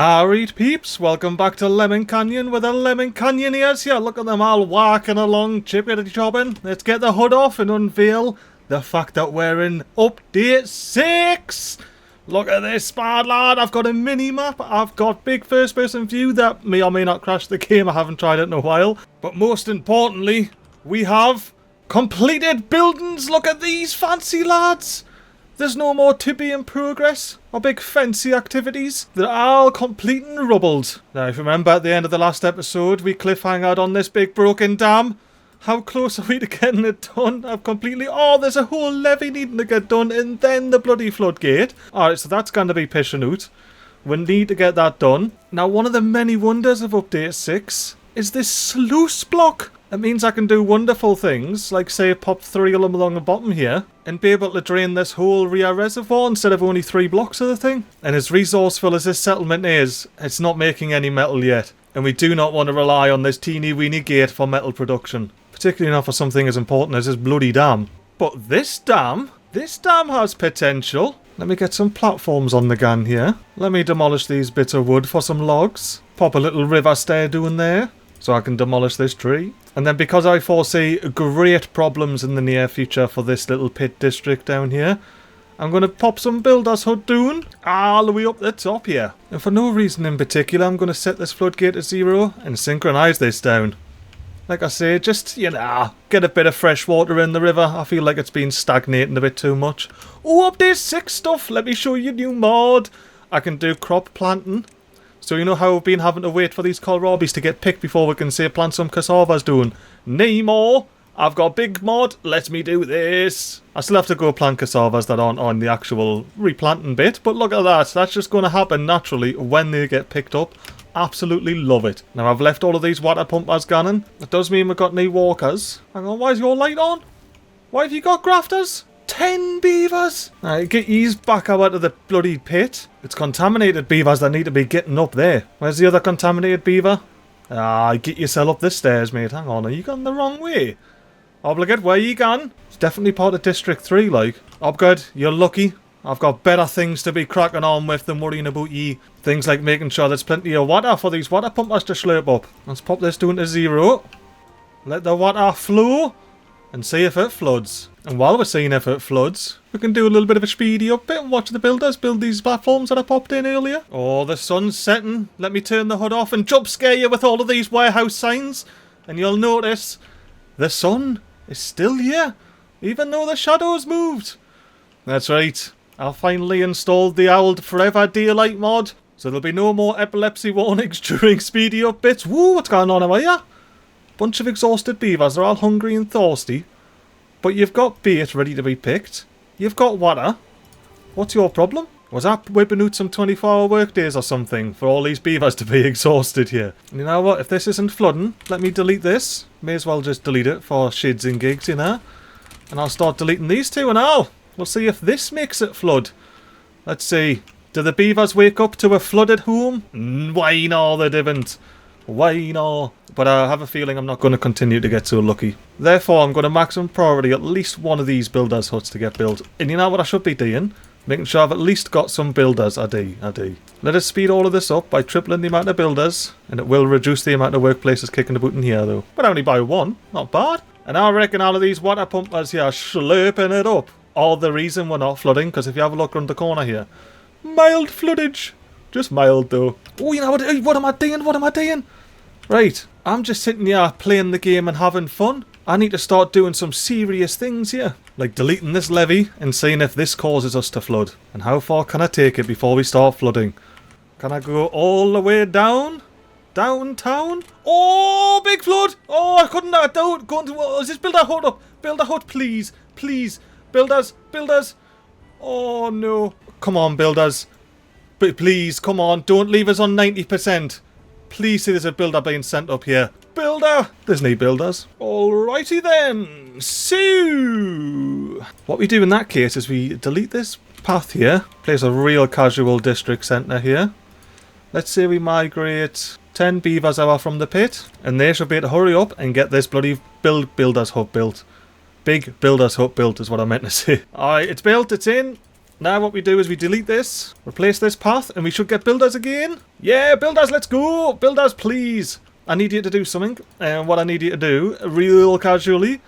Alright peeps, welcome back to Lemon Canyon with the Lemon Canyoneers here. Look at them all walking along, chippity-chopping. Let's get the hood off and unveil the fact that we're in update 6! Look at this smart lad, I've got a mini-map, I've got big first-person view that may or may not crash the game, I haven't tried it in a while. But most importantly, we have completed buildings. Look at these fancy lads! There's no more to be in progress or big fancy activities. They're all complete and rubbled. Now, if you remember at the end of the last episode, we cliffhangered on this big broken dam. How close are we to getting it done? I've completely... Oh, there's a whole levee needing to get done and then the bloody floodgate. Alright, so that's going to be pishing out. We need to get that done. Now, one of the many wonders of Update 6 is this sluice block. It means I can do wonderful things, like say pop 3 of them along the bottom here, and be able to drain this whole rear reservoir instead of only 3 blocks of the thing. And as resourceful as this settlement is, it's not making any metal yet. And we do not want to rely on this teeny weeny gate for metal production. Particularly not for something as important as this bloody dam. But this dam has potential. Let me get some platforms on the gun here. Let me demolish these bits of wood for some logs. Pop a little river stair down there, so I can demolish this tree. And then because I foresee great problems in the near future for this little pit district down here, I'm going to pop some builder's hut down all the way up the top here. And for no reason in particular, I'm going to set this floodgate to 0 and synchronise this down. Like I say, just, you know, get a bit of fresh water in the river. I feel like it's been stagnating a bit too much. Oh, update 6 stuff. Let me show you new mod. I can do crop planting. So you know how we've been having to wait for these kohlrabis to get picked before we can say plant some cassavas doing. Nay more, I've got big mod, let me do this. I still have to go plant cassavas that aren't on the actual replanting bit, but look at that, that's just going to happen naturally when they get picked up. Absolutely love it. Now I've left all of these water pumpers going. That does mean we've got new walkers. Hang on, why is your light on? Why have you got grafters? 10 beavers! Alright, get these back out of the bloody pit. It's contaminated beavers that need to be getting up there. Where's the other contaminated beaver? Ah, get yourself up the stairs, mate. Hang on, are you gone the wrong way? Obligate, where you gone? It's definitely part of District 3, like. Obligate, you're lucky. I've got better things to be cracking on with than worrying about ye. Things like making sure there's plenty of water for these water pumpers to slurp up. Let's pop this down to 0. Let the water flow. And see if it floods. And while we're seeing if it floods, we can do a little bit of a speedy up bit and watch the builders build these platforms that I popped in earlier. Oh, the sun's setting. Let me turn the hood off and jump scare you with all of these warehouse signs. And you'll notice the sun is still here, even though the shadows moved. That's right. I finally installed the old Forever Daylight mod, so there'll be no more epilepsy warnings during speedy up bits. Woo, what's going on over here? Bunch of exhausted beavers, they're all hungry and thirsty. But you've got bait ready to be picked. You've got water. What's your problem? Was I whipping out some 24-hour work days or something for all these beavers to be exhausted here? And you know what, if this isn't flooding, let me delete this. May as well just delete it for shids and gigs, you know. And I'll start deleting these two and we'll see if this makes it flood. Let's see. Do the beavers wake up to a flooded home? Why no, they didn't. Why no? But I have a feeling I'm not going to continue to get so lucky. Therefore, I'm going to maximum priority at least one of these builders' huts to get built. And you know what I should be doing? Making sure I've at least got some builders. I do. Let us speed all of this up by tripling the amount of builders. And it will reduce the amount of workplaces kicking about in here though. But only by 1. Not bad. And I reckon all of these water pumpers here are slurping it up. All the reason we're not flooding, because if you have a look around the corner here. Mild floodage. Just mild though. Oh, you know what am I doing? Right, I'm just sitting here playing the game and having fun. I need to start doing some serious things here. Like deleting this levee and seeing if this causes us to flood. And how far can I take it before we start flooding? Can I go all the way down? Downtown? Oh, big flood! Oh, I couldn't go into... Just build a hut up. Build a hut, please. Please. Builders. Oh, no. Come on, builders. But please, come on. Don't leave us on 90%. Please say there's a builder being sent up here. Builder! There's no builders. Alrighty then. So, what we do in that case is we delete this path here. Place a real casual district centre here. Let's say we migrate 10 beavers hour from the pit. And they should be able to hurry up and get this bloody builder's hut built. Big builder's hut built is what I meant to say. Alright, it's built, it's in. Now what we do is we delete this, replace this path, and we should get builders again. Yeah, builders, let's go! Builders, please! I need you to do something, and what I need you to do, real casually,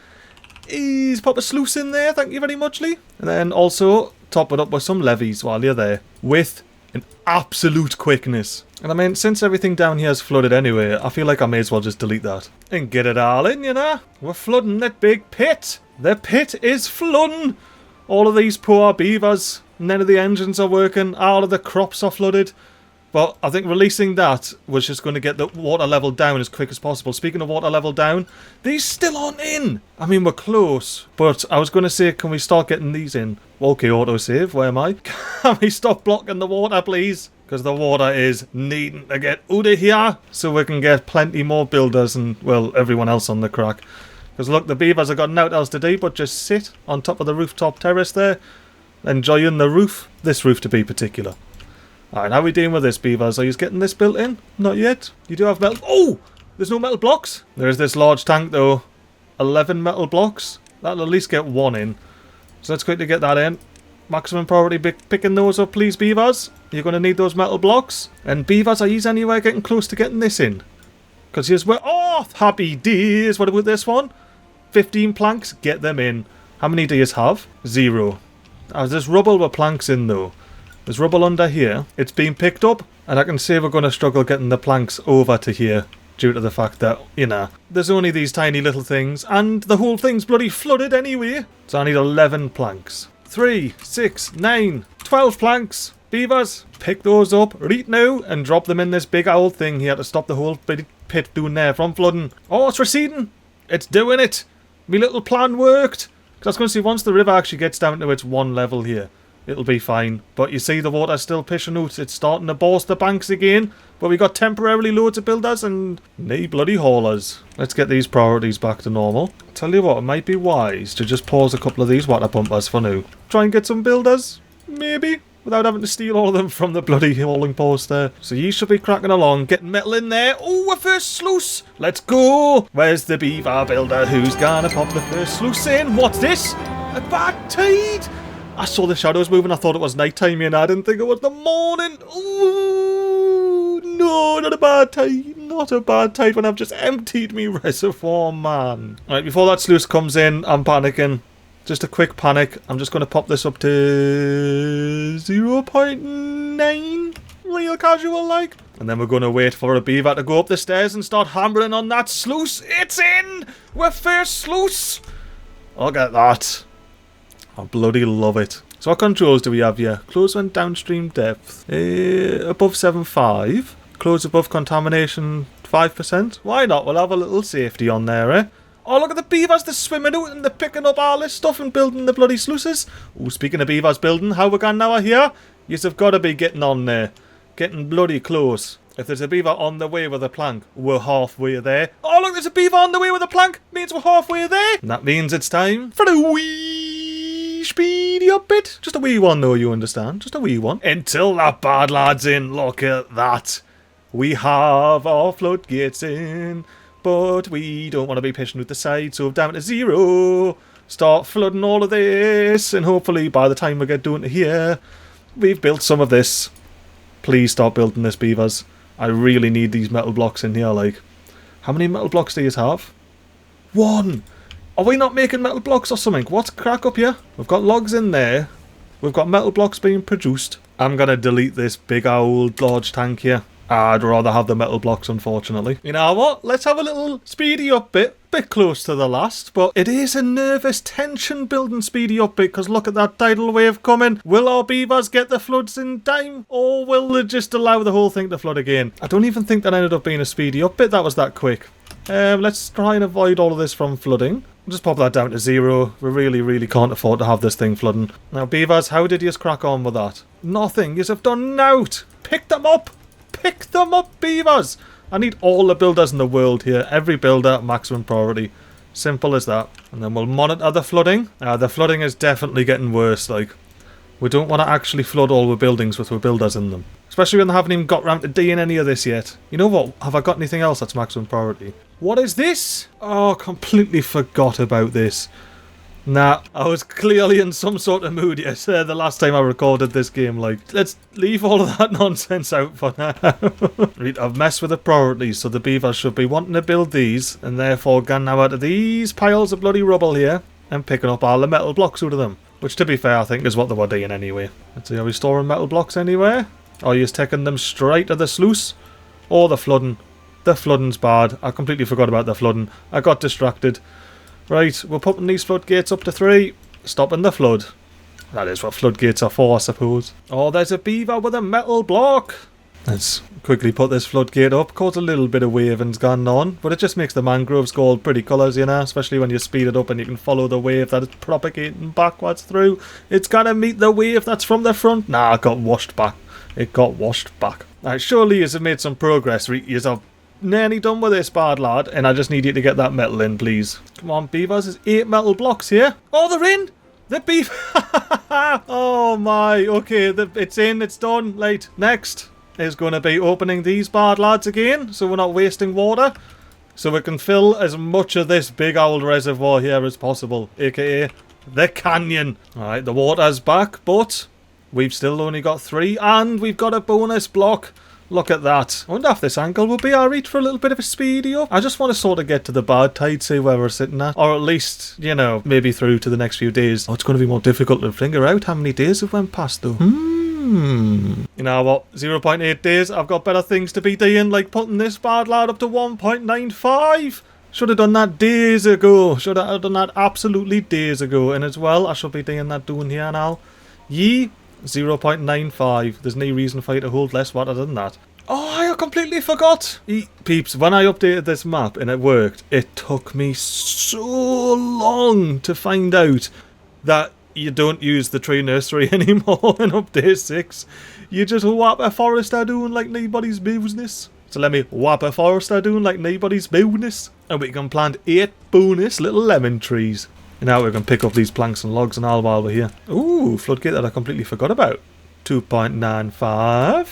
is pop a sluice in there, thank you very much, Lee. And then also top it up with some levees while you're there, with an absolute quickness. And I mean, since everything down here is flooded anyway, I feel like I may as well just delete that. And get it all in, you know? We're flooding that big pit! The pit is flooding! All of these poor beavers, none of the engines are working, all of the crops are flooded. But I think releasing that was just going to get the water level down as quick as possible. Speaking of water level down, these still aren't in. I mean, we're close. But I was going to say, can we start getting these in? Okay, autosave, where am I? Can we stop blocking the water, please? Because the water is needing to get out of here. So we can get plenty more builders and, well, everyone else on the crack. Because look, the beavers have got nothing else to do but just sit on top of the rooftop terrace there. Enjoying the roof. This roof to be particular. Alright, how are we doing with this, beavers? Are you getting this built in? Not yet. You do have metal... Oh! There's no metal blocks? There is this large tank, though. 11 metal blocks. That'll at least get one in. So let's quickly get that in. Maximum priority picking those up, please, beavers. You're going to need those metal blocks. And beavers, are you anywhere getting close to getting this in? Because here's where... Oh! Happy days! What about this one? 15 planks. Get them in. How many do you have? 0. There's rubble with planks in, though. There's rubble under here. It's been picked up, and I can say we're going to struggle getting the planks over to here due to the fact that, you know, there's only these tiny little things, and the whole thing's bloody flooded anyway. So I need 11 planks. 3, 6, 9, 12 planks. Beavers, pick those up right now and drop them in this big old thing here to stop the whole pit down there from flooding. Oh, it's receding. It's doing it. My little plan worked. Because I was going to say, once the river actually gets down to its one level here, it'll be fine. But you see the water's still pissing out. It's starting to burst the banks again. But we got temporarily loads of builders and no bloody haulers. Let's get these priorities back to normal. Tell you what, it might be wise to just pause a couple of these water pumpers for now. Try and get some builders. Maybe. Without having to steal all of them from the bloody hauling post there. So you should be cracking along. Getting metal in there. Oh, a first sluice. Let's go. Where's the beaver builder? Who's gonna pop the first sluice in? What's this? A bad tide. I saw the shadows moving. I thought it was night time and I didn't think it was the morning. Ooh, no, not a bad tide. Not a bad tide when I've just emptied me reservoir, man. Alright, before that sluice comes in, I'm panicking. Just a quick panic. I'm just going to pop this up to 0.9. Real casual like. And then we're going to wait for a beaver to go up the stairs and start hammering on that sluice. It's in! We're first sluice! Look at that. I bloody love it. So what controls do we have here? Close when downstream depth. Above 7.5. Close above contamination 5%. Why not? We'll have a little safety on there, eh? Oh, look at the beavers. They're swimming out and they're picking up all this stuff and building the bloody sluices. Oh, speaking of beavers building, how we gone now here? Yous have got to be getting on there. Getting bloody close. If there's a beaver on the way with a plank, we're halfway there. Oh, look, there's a beaver on the way with a plank. Means we're halfway there. And that means it's time for a wee speedy up bit. Just a wee one though, you understand. Just a wee one. Until that bad lad's in. Look at that. We have our floodgates in. But we don't want to be pushing out the side, so down to 0. Start flooding all of this, and hopefully by the time we get down to here, we've built some of this. Please start building this, beavers. I really need these metal blocks in here, like. How many metal blocks do you have? 1! Are we not making metal blocks or something? What's crack up here? We've got logs in there. We've got metal blocks being produced. I'm gonna delete this big old large tank here. I'd rather have the metal blocks, unfortunately. You know what? Let's have a little speedy up bit close to the last, but it is a nervous tension building speedy up bit, because look at that tidal wave coming. Will our beavers get the floods in time, or will they just allow the whole thing to flood again? I don't even think that ended up being a speedy up bit. That was that quick. Let's try and avoid all of this from flooding. We'll just pop that down to 0. We really can't afford to have this thing flooding. Now, beavers, how did you crack on with that? Nothing. Yous have done nought. Pick them up. Pick them up, beavers! I need all the builders in the world here. Every builder, maximum priority. Simple as that. And then we'll monitor the flooding. The flooding is definitely getting worse, like. We don't want to actually flood all the buildings with builders in them. Especially when they haven't even got round to doing any of this yet. You know what? Have I got anything else that's maximum priority? What is this? Oh, completely forgot about this. Nah, I was clearly in some sort of mood yesterday, the last time I recorded this game. Like, let's leave all of that nonsense out for now. Right, I've messed with the priorities, so the beavers should be wanting to build these, and therefore going now out of these piles of bloody rubble here, and picking up all the metal blocks out of them. Which, to be fair, I think is what they were doing anyway. Let's see, are we storing metal blocks anywhere? Or are you just taking them straight to the sluice? Or the flooding? The flooding's bad. I completely forgot about the flooding. I got distracted. Right, we're putting these floodgates up to 3. Stopping the flood. That is what floodgates are for, I suppose. Oh, there's a beaver with a metal block. Let's quickly put this floodgate up. Cause a little bit of waving's gone on, but it just makes the mangroves go all pretty colours, you know, especially when you speed it up and you can follow the wave that it's propagating backwards through. It's gonna meet the wave that's from the front. Nah, it got washed back. It got washed back. Right, surely you've made some progress. You're nearly done with this, bad lad, and I just need you to get that metal in, please. Come on, beavers, there's 8 metal blocks here. Oh, they're in! The beaver! Oh my, okay, it's in, it's done. Right, next is going to be opening these bad lads again, so we're not wasting water. So we can fill as much of this big old reservoir here as possible, aka the canyon. Alright, the water's back, but we've still only got 3, and we've got a bonus block. Look at that. I wonder if this angle will be alright for a little bit of a speedy up. I just want to sort of get to the bad tide, see where we're sitting at. Or at least, you know, maybe through to the next few days. Oh, it's going to be more difficult to figure out how many days have went past though. You know what? 0.8 days. I've got better things to be doing, like putting this bad lad up to 1.95. Should have done that days ago. Should have done that absolutely days ago. And as well, I should be doing that down here now. 0.95. There's no reason for you to hold less water than that. Oh, I completely forgot. Peeps, when I updated this map and it worked, it took me so long to find out that you don't use the tree nursery anymore in update 6. You just whap a forester doing like nobody's business. So let me whap a forester doing like nobody's business. And we can plant 8 bonus little lemon trees. And now we can pick up these planks and logs and all while we're here. Ooh, floodgate that I completely forgot about. 2.95. I'm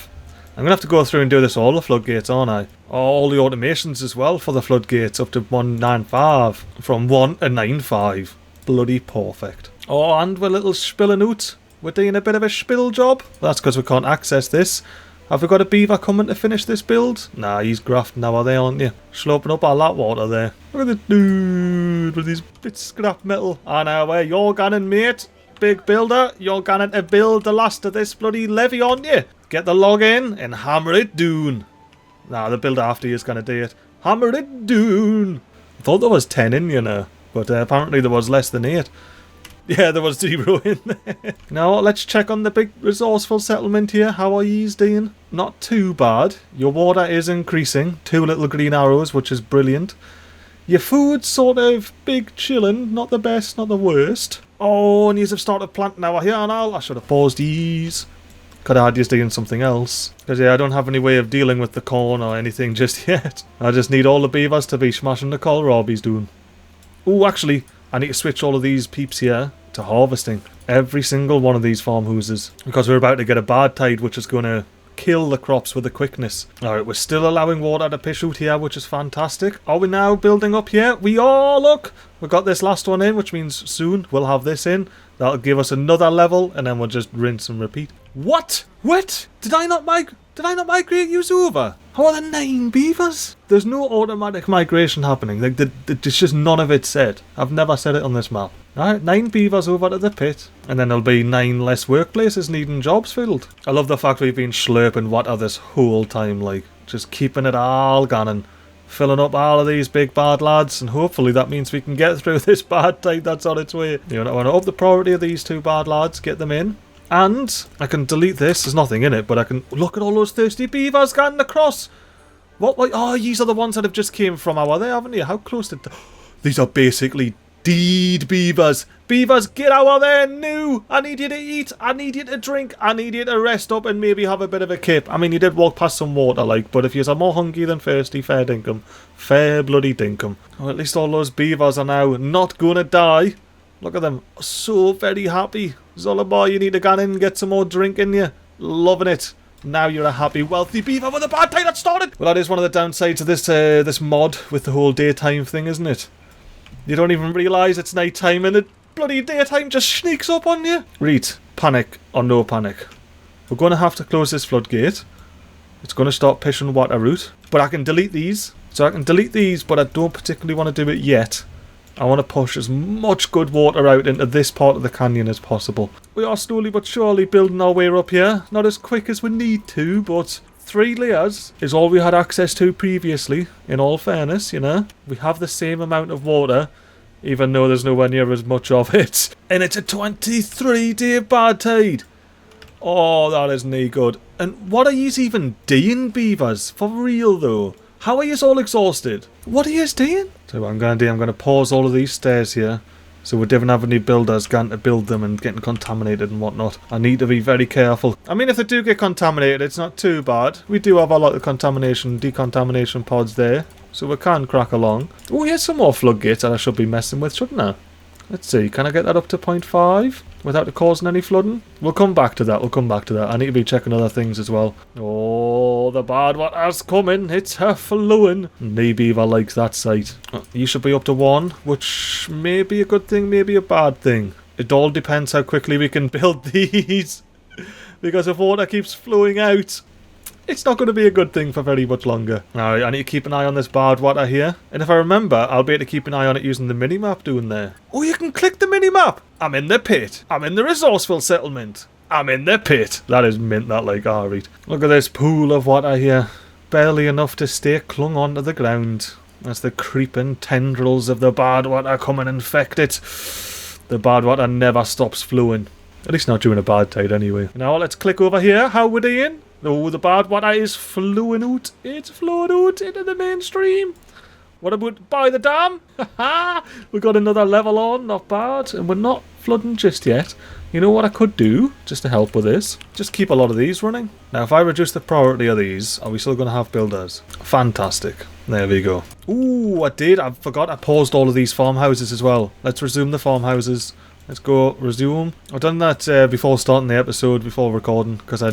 going to have to go through and do this all the floodgates, aren't I? All the automations as well for the floodgates up to 195. From 1 to 95. Bloody perfect. Oh, and we're little spilling out. We're doing a bit of a spill job. That's because we can't access this. Have we got a beaver coming to finish this build? Nah, he's grafting now, are they, aren't you? Sloping up all that water there. Look at the dude with these bits of scrap metal. I know where you're going, mate. Big builder, you're going to build the last of this bloody levy, aren't you? Get the log in and hammer it down. Nah, the builder after you is going to do it. Hammer it down. I thought there was 10 in, you know. But apparently there was less than 8. Yeah, there was 0 in there. Now, let's check on the big resourceful settlement here. How are yous doing? Not too bad. Your water is increasing. 2 little green arrows, which is brilliant. Your food's sort of big chilling. Not the best, not the worst. Oh, and yous have started planting now here and all. I should have paused these. Could have had yous doing something else. Because, yeah, I don't have any way of dealing with the corn or anything just yet. I just need all the beavers to be smashing the kohlrabi's doing. Oh, actually, I need to switch all of these peeps here to harvesting. Every single one of these farmhouses. Because we're about to get a bad tide which is going to kill the crops with the quickness. Alright, we're still allowing water to pish out here, which is fantastic. Are we now building up here? We are, look! We got this last one in, which means soon we'll have this in. That'll give us another level, and then we'll just rinse and repeat. What? What? Did I not migrate you over? How are there 9 beavers? There's no automatic migration happening. Like, there's just none of it said. I've never said it on this map. Alright, 9 beavers over to the pit. And then there'll be 9 less workplaces needing jobs filled. I love the fact we've been slurping water this whole time, like, just keeping it all going. Filling up all of these big bad lads, and hopefully that means we can get through this bad tide that's on its way. You know, I want to up the priority of these 2 bad lads, get them in. And I can delete this, there's nothing in it, but I can look at all those thirsty beavers going across. What? Oh, these are the ones that have just came from our there, haven't you? How close to... These are basically deed beavers. Beavers, get out of there now. I need you to eat. I need you to drink. I need you to rest up and maybe have a bit of a kip. I mean, you did walk past some water, like, but if you're more hungry than thirsty, fair dinkum. Fair bloody dinkum. Well, at least all those beavers are now not going to die. Look at them. So very happy. Zolabar, you need to go in and get some more drink in you. Loving it. Now you're a happy, wealthy beaver with a bad tide that started. Well, that is one of the downsides of this mod with the whole daytime thing, isn't it? You don't even realise it's night time and it bloody daytime just sneaks up on you. Right, panic or no panic. We're going to have to close this floodgate. It's going to start pushing water out. But I can delete these. So I can delete these, but I don't particularly want to do it yet. I want to push as much good water out into this part of the canyon as possible. We are slowly but surely building our way up here. Not as quick as we need to, but 3 layers is all we had access to previously, in all fairness, you know. We have the same amount of water, even though there's nowhere near as much of it. And it's a 23-day bad tide. Oh, that is no good. And what are yous even doing, beavers? For real, though. How are yous all exhausted? What are yous doing? So what I'm going to do, I'm going to pause all of these stairs here. So we don't have any builders going to build them and getting contaminated and whatnot. I need to be very careful. I mean, if they do get contaminated, it's not too bad. We do have a lot of decontamination pods there. So we can crack along. Oh, here's some more floodgates that I should be messing with, shouldn't I? Let's see, can I get that up to 0.5 without it causing any flooding? We'll come back to that, I need to be checking other things as well. Oh, the bad water's coming, it's flowing. No beaver likes that sight. You should be up to 1, which may be a good thing, maybe a bad thing. It all depends how quickly we can build these. Because if water keeps flowing out, it's not going to be a good thing for very much longer. Alright, I need to keep an eye on this bad water here. And if I remember, I'll be able to keep an eye on it using the mini-map doing there. Oh, you can click the mini-map! I'm in the pit. I'm in the resourceful settlement. I'm in the pit. That is mint, that like, alright. Look at this pool of water here. Barely enough to stay clung onto the ground. As the creeping tendrils of the bad water come and infect it. The bad water never stops flowing. At least not during a bad tide anyway. Now let's click over here. How we're doing? Oh, the bad water is flowing out. It's flowing out into the mainstream. What about by the dam? Haha! We got another level on, not bad. And we're not flooding just yet. You know what I could do, just to help with this? Just keep a lot of these running. Now, if I reduce the priority of these, are we still going to have builders? Fantastic. There we go. Ooh, I forgot I paused all of these farmhouses as well. Let's resume the farmhouses. Let's go resume. I've done that before starting the episode, before recording, because I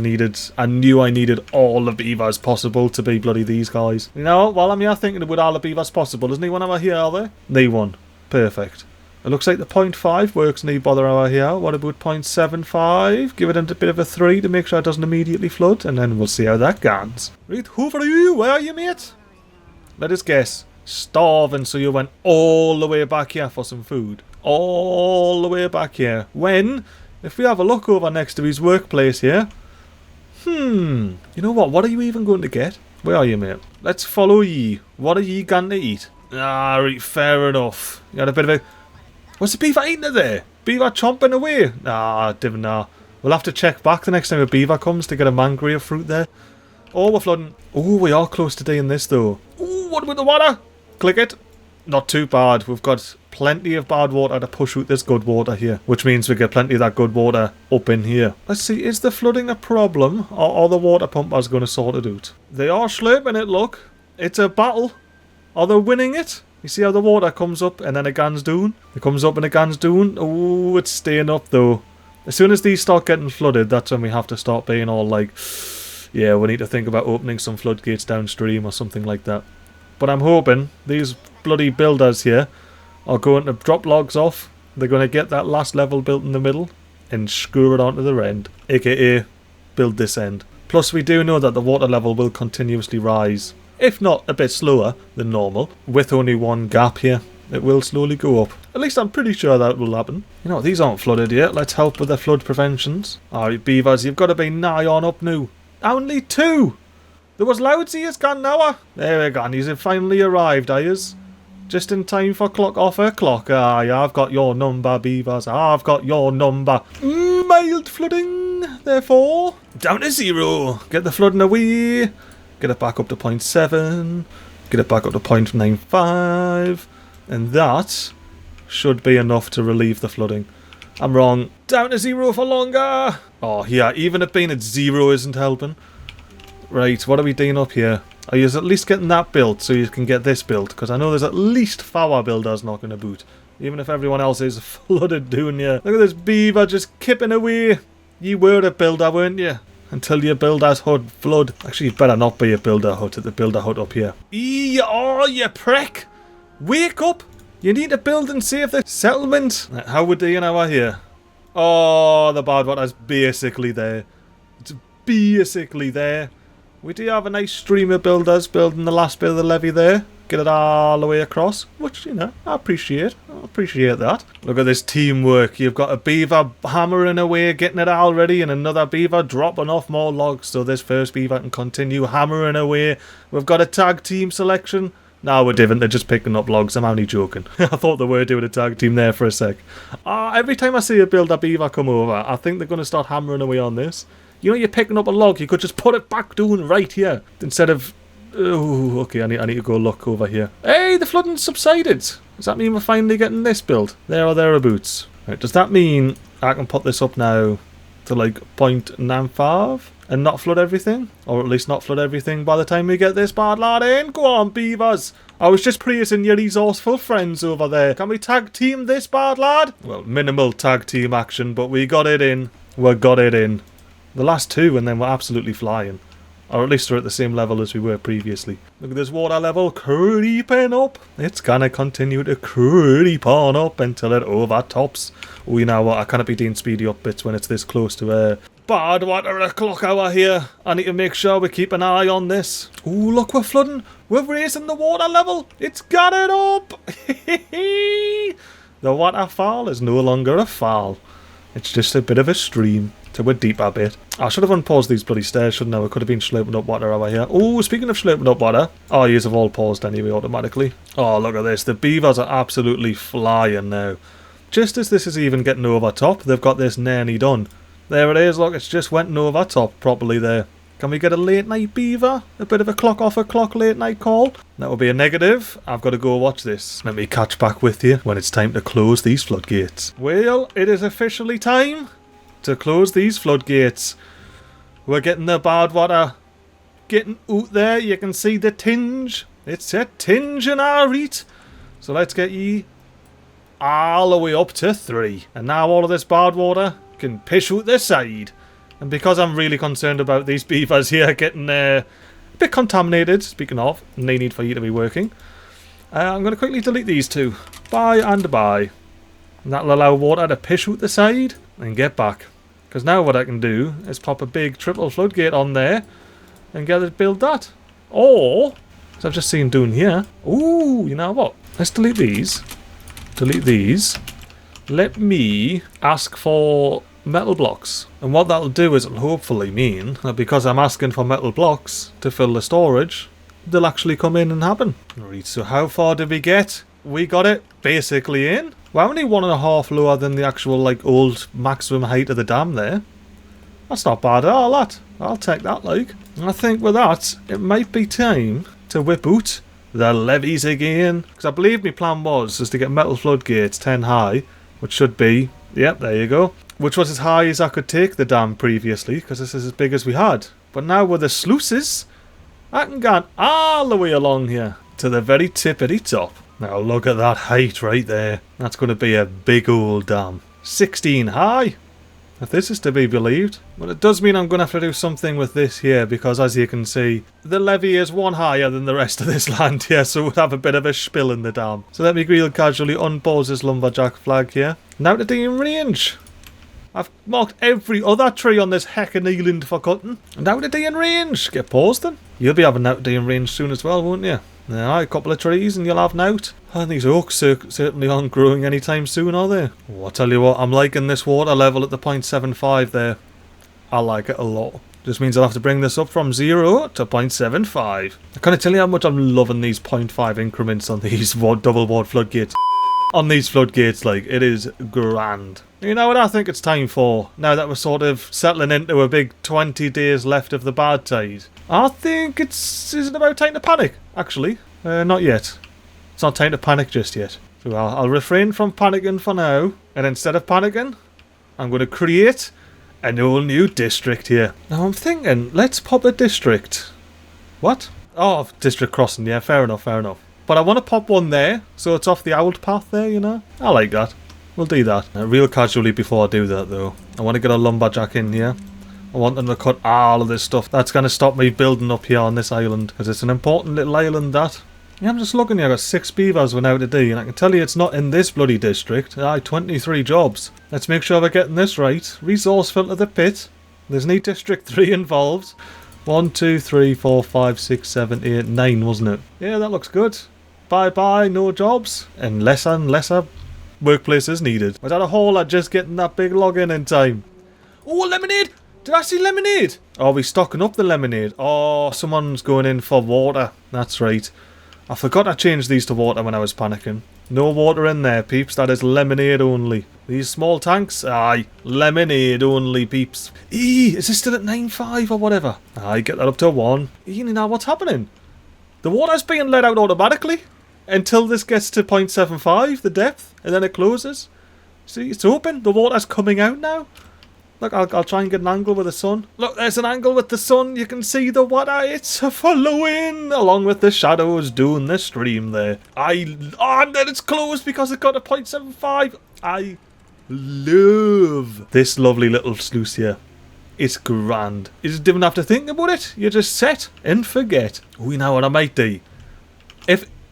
knew I needed all the beavers possible to be bloody these guys. You know, while I'm here thinking about all the beavers possible, isn't anyone over here, are there? They one. Perfect. It looks like the 0.5 works, no bother over here. What about 0.75? Give it a bit of a 3 to make sure it doesn't immediately flood, and then we'll see how that goes. Right, who are you? Where are you, mate? Let us guess. Starving, so you went all the way back here for some food. All the way back here. When, if we have a look over next to his workplace here. You know what are you even going to get? Where are you, mate? Let's follow ye. What are ye going to eat? Ah, right, fair enough. You got a bit of a... What's the beaver eating it there? Beaver chomping away? Nah, nah. We'll have to check back the next time a beaver comes to get a mangrove fruit there. Oh, we're flooding. Oh, we are close to doing this though. Oh, what about the water? Click it. Not too bad. We've got plenty of bad water to push out this good water here, which means we get plenty of that good water up in here. Let's see, is the flooding a problem, or are the water pumpers going to sort it out? They are slurping it, look. It's a battle. Are they winning it? You see how the water comes up and then it goes down? It comes up and it goes down. Oh, it's staying up though. As soon as these start getting flooded, that's when we have to start being all like, yeah, we need to think about opening some floodgates downstream or something like that. But I'm hoping these bloody builders here are going to drop logs off. They're going to get that last level built in the middle and screw it onto their end, aka build this end. Plus we do know that the water level will continuously rise, if not a bit slower than normal. With only one gap here, it will slowly go up. At least I'm pretty sure that will happen. You know, these aren't flooded yet. Let's help with the flood preventions. Alright, beavers, you've got to be nigh on up now. Only 2! There was loads of yous gone now. There we go, and yous have finally arrived, are yous? Just in time for clock off her clock. Aye, I've got your number, beavers. I've got your number. Mild flooding, therefore. Down to 0. Get the flooding away. Get it back up to 0.7. Get it back up to 0.95. And that should be enough to relieve the flooding. I'm wrong. Down to 0 for longer. Oh, yeah, even it being at 0 isn't helping. Right, what are we doing up here? Are you at least getting that built so you can get this built? Because I know there's at least 4 builders knocking about. Even if everyone else is flooded down here. Look at this beaver just kipping away. You were a builder, weren't you? Until your builder's hut flood. Actually, you better not be a builder hut at the builder hut up here. Oh, you prick! Wake up! You need to build and save the settlement. How we doing over here? Oh, the bad water's basically there. It's basically there. We do have a nice stream of builders building the last bit of the levee there. Get it all the way across, which, you know, I appreciate. I appreciate that. Look at this teamwork. You've got a beaver hammering away, getting it all ready, and another beaver dropping off more logs so this first beaver can continue hammering away. We've got a tag team selection. No, we didn't. They're just picking up logs. I'm only joking. I thought they were doing a tag team there for a sec. Every time I see a builder beaver come over, I think they're going to start hammering away on this. You know, you're picking up a log, you could just put it back down right here. Instead of... Oh, okay, I need to go look over here. Hey, the flooding subsided. Does that mean we're finally getting this built? There or thereabouts. Right, does that mean I can put this up now to like 0.95 and not flood everything? Or at least not flood everything by the time we get this bad lad in? Go on, beavers. I was just praising your resourceful friends over there. Can we tag team this bad lad? Well, minimal tag team action, but we got it in. We got it in. The last two and then we're absolutely flying. Or at least we're at the same level as we were previously. Look at this water level creeping up. It's gonna continue to creep on up until it overtops. Oh, you know what? I can't be doing speedy up bits when it's this close to bad water o'clock hour here. I need to make sure we keep an eye on this. Oh, look, we're flooding. We're raising the water level. It's got it up. The waterfall is no longer a fall. It's just a bit of a stream. To a deeper bit. I should have unpaused these bloody stairs, shouldn't I? We could have been slurping up water over here. Oh, speaking of slurping up water. Oh, yous have all paused anyway automatically. Oh, look at this. The beavers are absolutely flying now. Just as this is even getting over top, they've got this nearly done. There it is, look, it's just went over top properly there. Can we get a late night beaver? A bit of a clock off a clock late night call? That would be a negative. I've got to go watch this. Let me catch back with you when it's time to close these floodgates. Well, it is officially time to close these floodgates. We're getting the bad water getting out there. You can see the tinge. It's a tinge in our reet. So let's get ye all the way up to 3. And now all of this bad water can pish out the side. And because I'm really concerned about these beavers here getting a bit contaminated, speaking of, no need for you to be working, I'm going to quickly delete these two. Bye and bye. And that'll allow water to pish out the side and get back. Because now what I can do is pop a big triple floodgate on there and get it build that. Or, as I've just seen doing here, ooh, you know what? Let's delete these. Delete these. Let me ask for metal blocks. And what that'll do is it'll hopefully mean that because I'm asking for metal blocks to fill the storage, they'll actually come in and happen. Right, so how far did we get? We got it basically in. We're only 1.5 lower than the actual like old maximum height of the dam there. That's not bad at all, that. I'll take that, like. And I think with that, it might be time to whip out the levees again. Because I believe my plan was to get metal floodgates 10 high, which should be, yep, there you go. Which was as high as I could take the dam previously, because this is as big as we had. But now with the sluices, I can go all the way along here to the very tippity top. Now look at that height right there. That's going to be a big old dam. 16 high, if this is to be believed. But it does mean I'm going to have to do something with this here, because as you can see, the levee is one higher than the rest of this land here, so we'll have a bit of a spill in the dam. So let me real casually unpause this lumberjack flag here. Now to the in range. I've marked every other tree on this heckin' island for cutting. And out of day in range. Get paused then. You'll be having out of day in range soon as well, won't you? Yeah, a couple of trees and you'll have nout. And these oaks certainly aren't growing anytime soon, are they? Oh, I tell you what, I'm liking this water level at the 0.75 there. I like it a lot. Just means I'll have to bring this up from 0 to 0.75. I can't tell you how much I'm loving these 0.5 increments on these double ward floodgates. On these floodgates, like, it is grand. You know what I think it's time for, now that we're sort of settling into a big 20 days left of the bad tide? I think is it about time to panic, actually? Not yet. It's not time to panic just yet. So I'll refrain from panicking for now, and instead of panicking, I'm going to create an whole new district here. Now I'm thinking, let's pop a district. What? Oh, district crossing, yeah, fair enough, fair enough. But I want to pop one there, so it's off the old path there, you know? I like that. We'll do that. Real casually before I do that, though. I want to get a lumberjack in here. I want them to cut all of this stuff. That's going to stop me building up here on this island. Because it's an important little island, that. Yeah, I'm just looking here. I got 6 beavers without a D, and I can tell you it's not in this bloody district. Aye, 23 jobs. Let's make sure we're getting this right. Resource filter the pit. There's no District 3 involved. 1, 2, 3, 4, 5, 6, 7, 8, 9, wasn't it? Yeah, that looks good. Bye-bye, no jobs. And lesser workplaces needed. Was that a hauler just getting that big login in time? Oh, lemonade! Did I see lemonade? Oh, we stocking up the lemonade. Oh, someone's going in for water. That's right. I forgot I changed these to water when I was panicking. No water in there, peeps. That is lemonade only. These small tanks? Aye. Lemonade only, peeps. Is this still at 9.5 or whatever? Aye, get that up to 1. Now what's happening? The water's being let out automatically until this gets to 0.75, the depth, and then it closes. See, it's open. The water's coming out now. Look, I'll try and get an angle with the sun. Look, there's an angle with the sun. You can see the water. It's following along with the shadows doing the stream there. And then it's closed because it got a 0.75. I love this lovely little sluice here. It's grand. You just didn't have to think about it. You just set and forget. Oh, you know what I might do?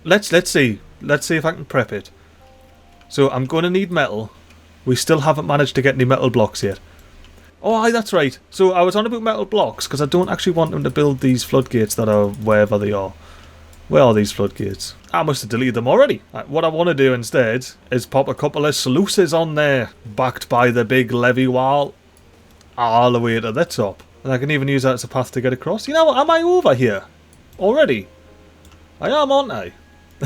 Let's see if I can prep it. So I'm going to need metal. We still haven't managed to get any metal blocks yet. Oh, aye, that's right. So I was on about metal blocks because I don't actually want them to build these floodgates that are wherever they are. Where are these floodgates? I must have deleted them already. What I want to do instead is pop a couple of sluices on there, backed by the big levee wall, all the way to the top. And I can even use that as a path to get across. You know what? Am I over here already? I am, aren't I?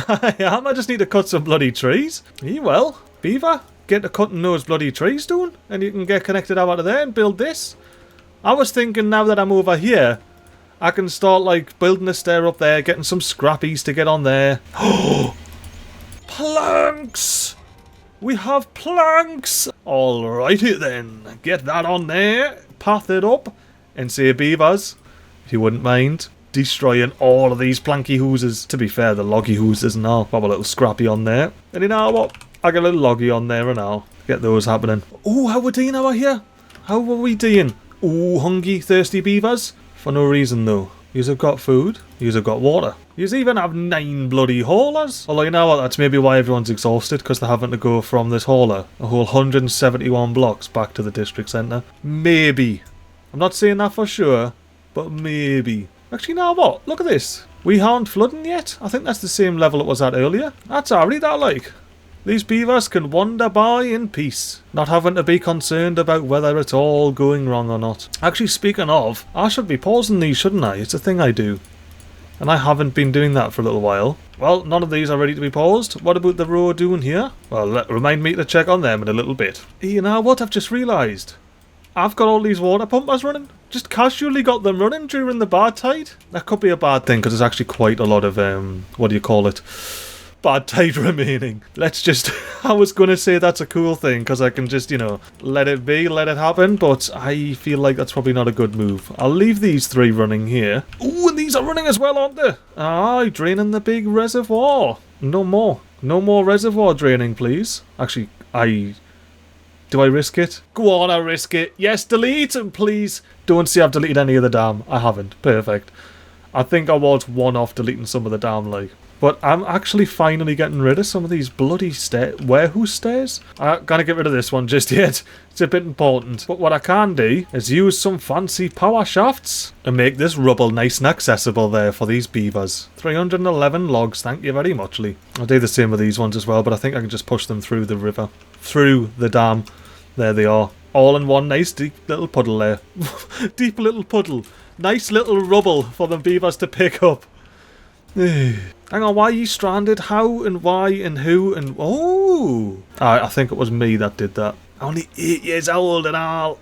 I am. I just need to cut some bloody trees. Well, beaver, get to cutting those bloody trees down, and you can get connected out of there and build this. I was thinking now that I'm over here, I can start like building a stair up there, getting some scrappies to get on there. Oh, planks! We have planks! Alrighty then, get that on there, path it up, and say beavers, if you wouldn't mind, destroying all of these planky hooses. To be fair, the loggy hooses and all. Pop a little scrappy on there. And you know what? I get a little loggy on there and all. Get those happening. Oh, how we doing over here? How are we doing? Oh, hungry, thirsty beavers. For no reason though. Yous have got food. Yous have got water. Yous even have 9 bloody haulers. Although you know what? That's maybe why everyone's exhausted. Because they're having to go from this hauler a whole 171 blocks back to the district centre. Maybe. I'm not saying that for sure. But maybe. Actually, you know what? Look at this. We aren't flooding yet. I think that's the same level it was at earlier. That's alright, I like. These beavers can wander by in peace, not having to be concerned about whether it's all going wrong or not. Actually, speaking of, I should be pausing these, shouldn't I? It's a thing I do. And I haven't been doing that for a little while. Well, none of these are ready to be paused. What about the row doing here? Well, remind me to check on them in a little bit. You know what? I've just realised. I've got all these water pumpers running. Just casually got them running during the bad tide. That could be a bad thing because there's actually quite a lot of, what do you call it? Bad tide remaining. Let's just... I was going to say that's a cool thing because I can just, you know, let it be, let it happen. But I feel like that's probably not a good move. I'll leave these 3 running here. Ooh, and these are running as well, aren't they? Aye, draining the big reservoir. No more. No more reservoir draining, please. Actually, do I risk it? Go on, I risk it. Yes, delete, and please don't say I've deleted any of the dam. I haven't. Perfect. I think I was one off deleting some of the dam, like. But I'm actually finally getting rid of some of these bloody warehouse stairs. I'm gonna get rid of this one just yet. It's a bit important. But what I can do is use some fancy power shafts and make this rubble nice and accessible there for these beavers. 311 logs, thank you very much, Lee. I'll do the same with these ones as well, but I think I can just push them through the river. Through the dam. There they are. All in one nice deep little puddle there. Deep little puddle. Nice little rubble for the beavers to pick up. Hang on, why are you stranded? How and why and who and... Oh! I think it was me that did that. Only 8 years old and all.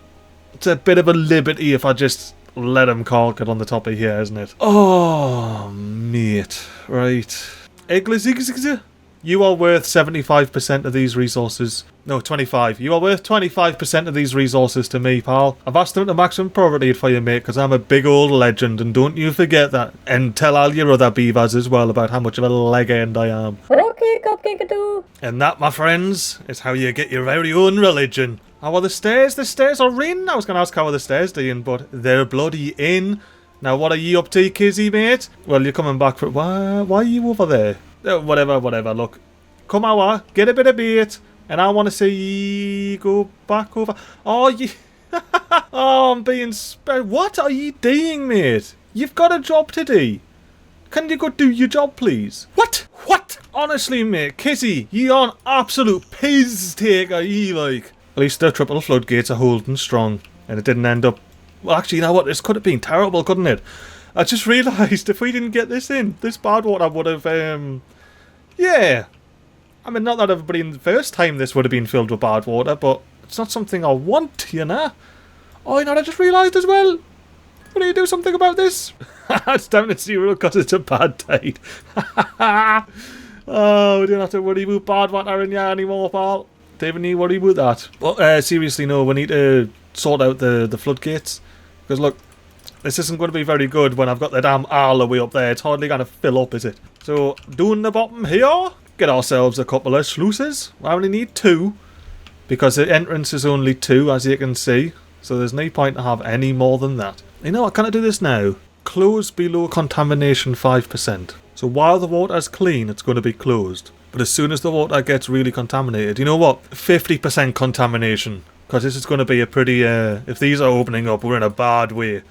It's a bit of a liberty if I just let him cork it on the top of here, isn't it? Oh, mate. Right. You are worth 75% of these resources. No, 25. You are worth 25% of these resources to me, pal. I've asked them to maximum priority for you, mate, because I'm a big old legend, and don't you forget that. And tell all your other beavers as well about how much of a legend I am. Okay, cupcake-a-doo. And that, my friends, is how you get your very own religion. How are the stairs? The stairs are in. I was going to ask how are the stairs doing, but they're bloody in. Now, what are you up to, Kizzy, mate? Well, you're coming back for... Why are you over there? Whatever, look. Come over, get a bit of bait, and I want to see you go back over... Oh, you... Oh, I'm being... What are you doing, mate? You've got a job to do. Can you go do your job, please? What? Honestly, mate, Kizzy, you are an absolute piss taker, you like. At least the triple floodgates are holding strong, and it didn't end up... Well, actually, you know what? This could have been terrible, couldn't it? I just realised if we didn't get this in, this bad water would have, yeah. I mean, not that everybody in the first time this would have been filled with bad water, but it's not something I want, you know? Oh, you know what I just realised as well? Will you do something about this? It's down to 0 because it's a bad tide. Oh, we don't have to worry about bad water in here anymore, pal. Don't even need to worry about that. But seriously, no, we need to sort out the floodgates. Because look, this isn't going to be very good when I've got the dam all the way up there. It's hardly going to fill up, is it? So, doing the bottom here, get ourselves a couple of sluices. I only need 2. Because the entrance is only 2, as you can see. So there's no point to have any more than that. You know what, can I do this now? Close below contamination 5%. So while the water's clean, it's going to be closed. But as soon as the water gets really contaminated, you know what? 50% contamination. Because this is going to be a pretty... if these are opening up, we're in a bad way.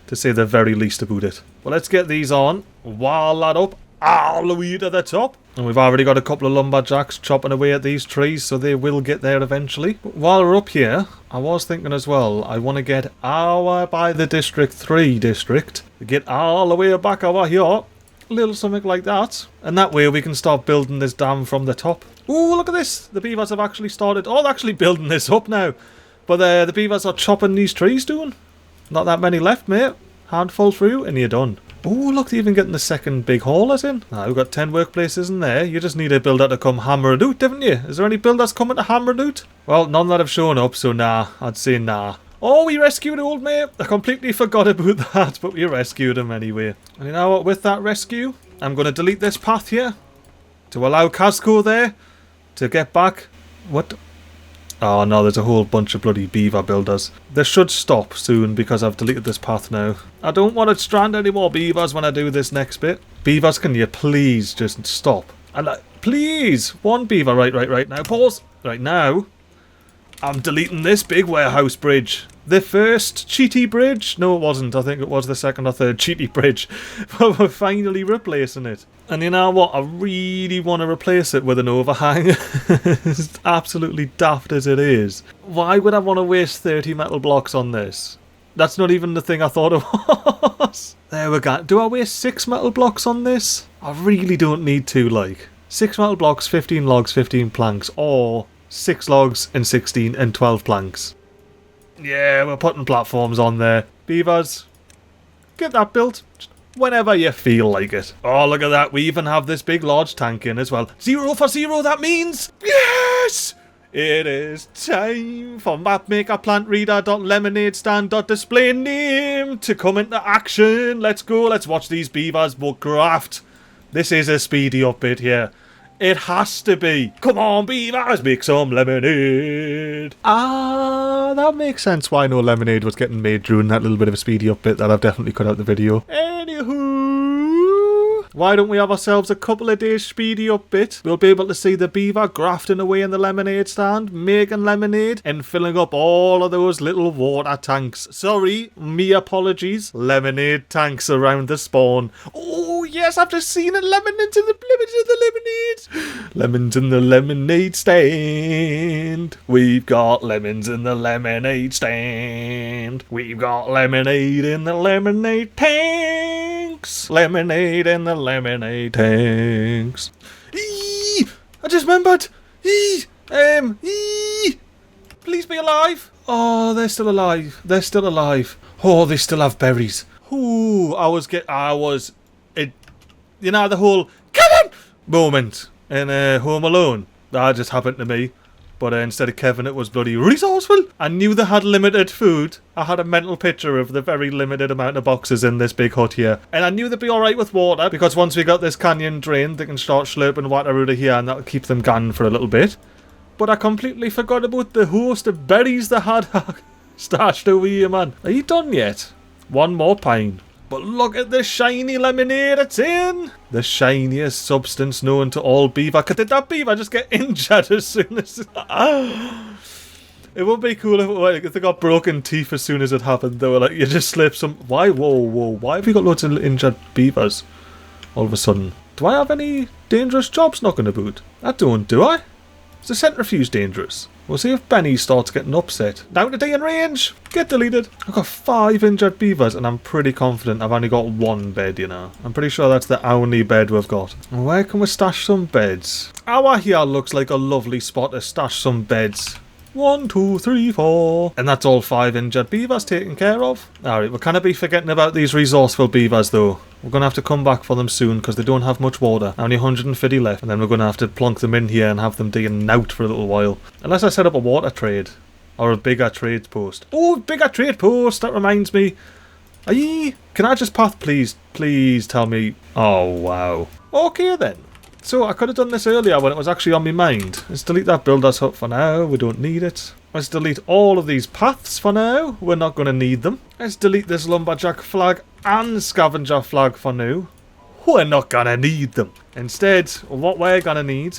To say the very least about it. Well, let's get these on. Wall that up all the way to the top. And we've already got a couple of lumberjacks chopping away at these trees, so they will get there eventually. But while we're up here, I was thinking as well, I want to get our by the District 3 district. Get all the way back over here. A little something like that. And that way we can start building this dam from the top. Ooh, look at this. The beavers have actually started... Oh, they're actually building this up now. But the beavers are chopping these trees doing. Not that many left, mate. Handful through and you're done. Oh, look, they're even getting the second big haulers in. Now, we've got 10 workplaces in there. You just need a builder to come hammer it out, haven't you? Is there any builders coming to hammer it out? Well, none that have shown up, so nah. I'd say nah. Oh, we rescued the old mate. I completely forgot about that, but we rescued him anyway. And you know what? With that rescue, I'm going to delete this path here to allow Casco there to get back. What? Oh no, there's a whole bunch of bloody beaver builders. They should stop soon because I've deleted this path now. I don't want to strand any more beavers when I do this next bit. Beavers, can you please just stop? And please, one beaver, right now, pause. Right now, I'm deleting this big warehouse bridge. The first cheaty bridge? No, it wasn't. I think it was the second or third cheaty bridge. But we're finally replacing it. And you know what? I really want to replace it with an overhang. It's absolutely daft as it is. Why would I want to waste 30 metal blocks on this? That's not even the thing I thought it was. There we go. Do I waste 6 metal blocks on this? I really don't need to, like. 6 metal blocks, 15 logs, 15 planks. Or 6 logs and 16 and 12 planks. Yeah, we're putting platforms on there. Beavers, get that built whenever you feel like it. Oh, look at that. We even have this big large tank in as well. 0 for 0, that means... Yes! It is time for mapmaker plant reader.lemonade stand.display name to come into action. Let's go. Let's watch these beavers craft. This is a speedy upbit here. It has to be. Come on, beavers, make some lemonade. Ah, that makes sense why no lemonade was getting made during that little bit of a speedy up bit that I've definitely cut out the video. Anywho, why don't we have ourselves a couple of days speedy up bit? We'll be able to see the beaver grafting away in the lemonade stand, making lemonade, and filling up all of those little water tanks. Sorry, me apologies. Lemonade tanks around the spawn. Oh, yes, I've just seen it. Lemons in the lemonade. Lemons in the lemonade stand. We've got lemons in the lemonade stand. We've got lemonade in the lemonade tanks. Lemonade in the lemonade tanks. Eee! I just remembered. Eee! Please be alive. Oh, they're still alive. They're still alive. Oh, they still have berries. Ooh, you know, the whole Kevin moment in Home Alone. That just happened to me. But instead of Kevin, it was bloody resourceful. I knew they had limited food. I had a mental picture of the very limited amount of boxes in this big hut here. And I knew they'd be alright with water, because once we got this canyon drained, they can start slurping water out of here, and that'll keep them going for a little bit. But I completely forgot about the host of berries they had stashed over here, man. Are you done yet? One more pine. But look at the shiny lemonade it's in! The shiniest substance known to all beaver. Did that beaver just get injured as soon as... It would be cool if they got broken teeth as soon as it happened, though. Like, you just slip some... Why? Whoa. Why have we got loads of injured beavers all of a sudden? Do I have any dangerous jobs knocking about? I don't, do I? Is the centrifuge dangerous? We'll see if Benny starts getting upset. Down to D in range! Get deleted! I've got 5 injured beavers and I'm pretty confident I've only got 1 bed, you know. I'm pretty sure that's the only bed we've got. Where can we stash some beds? Our here looks like a lovely spot to stash some beds. 1, 2, 3, 4. And that's all 5 injured beavers taken care of. Alright, we're kind of be forgetting about these resourceful beavers though. We're going to have to come back for them soon because they don't have much water. Only 150 left. And then we're going to have to plonk them in here and have them digging out for a little while. Unless I set up a water trade. Or a bigger trade post. Oh, bigger trade post! That reminds me. Aye, can I just path please? Please tell me. Oh, wow. Okay then. So, I could have done this earlier when it was actually on my mind. Let's delete that builder's hut for now. We don't need it. Let's delete all of these paths for now. We're not going to need them. Let's delete this lumberjack flag and scavenger flag for now. We're not going to need them. Instead, what we're going to need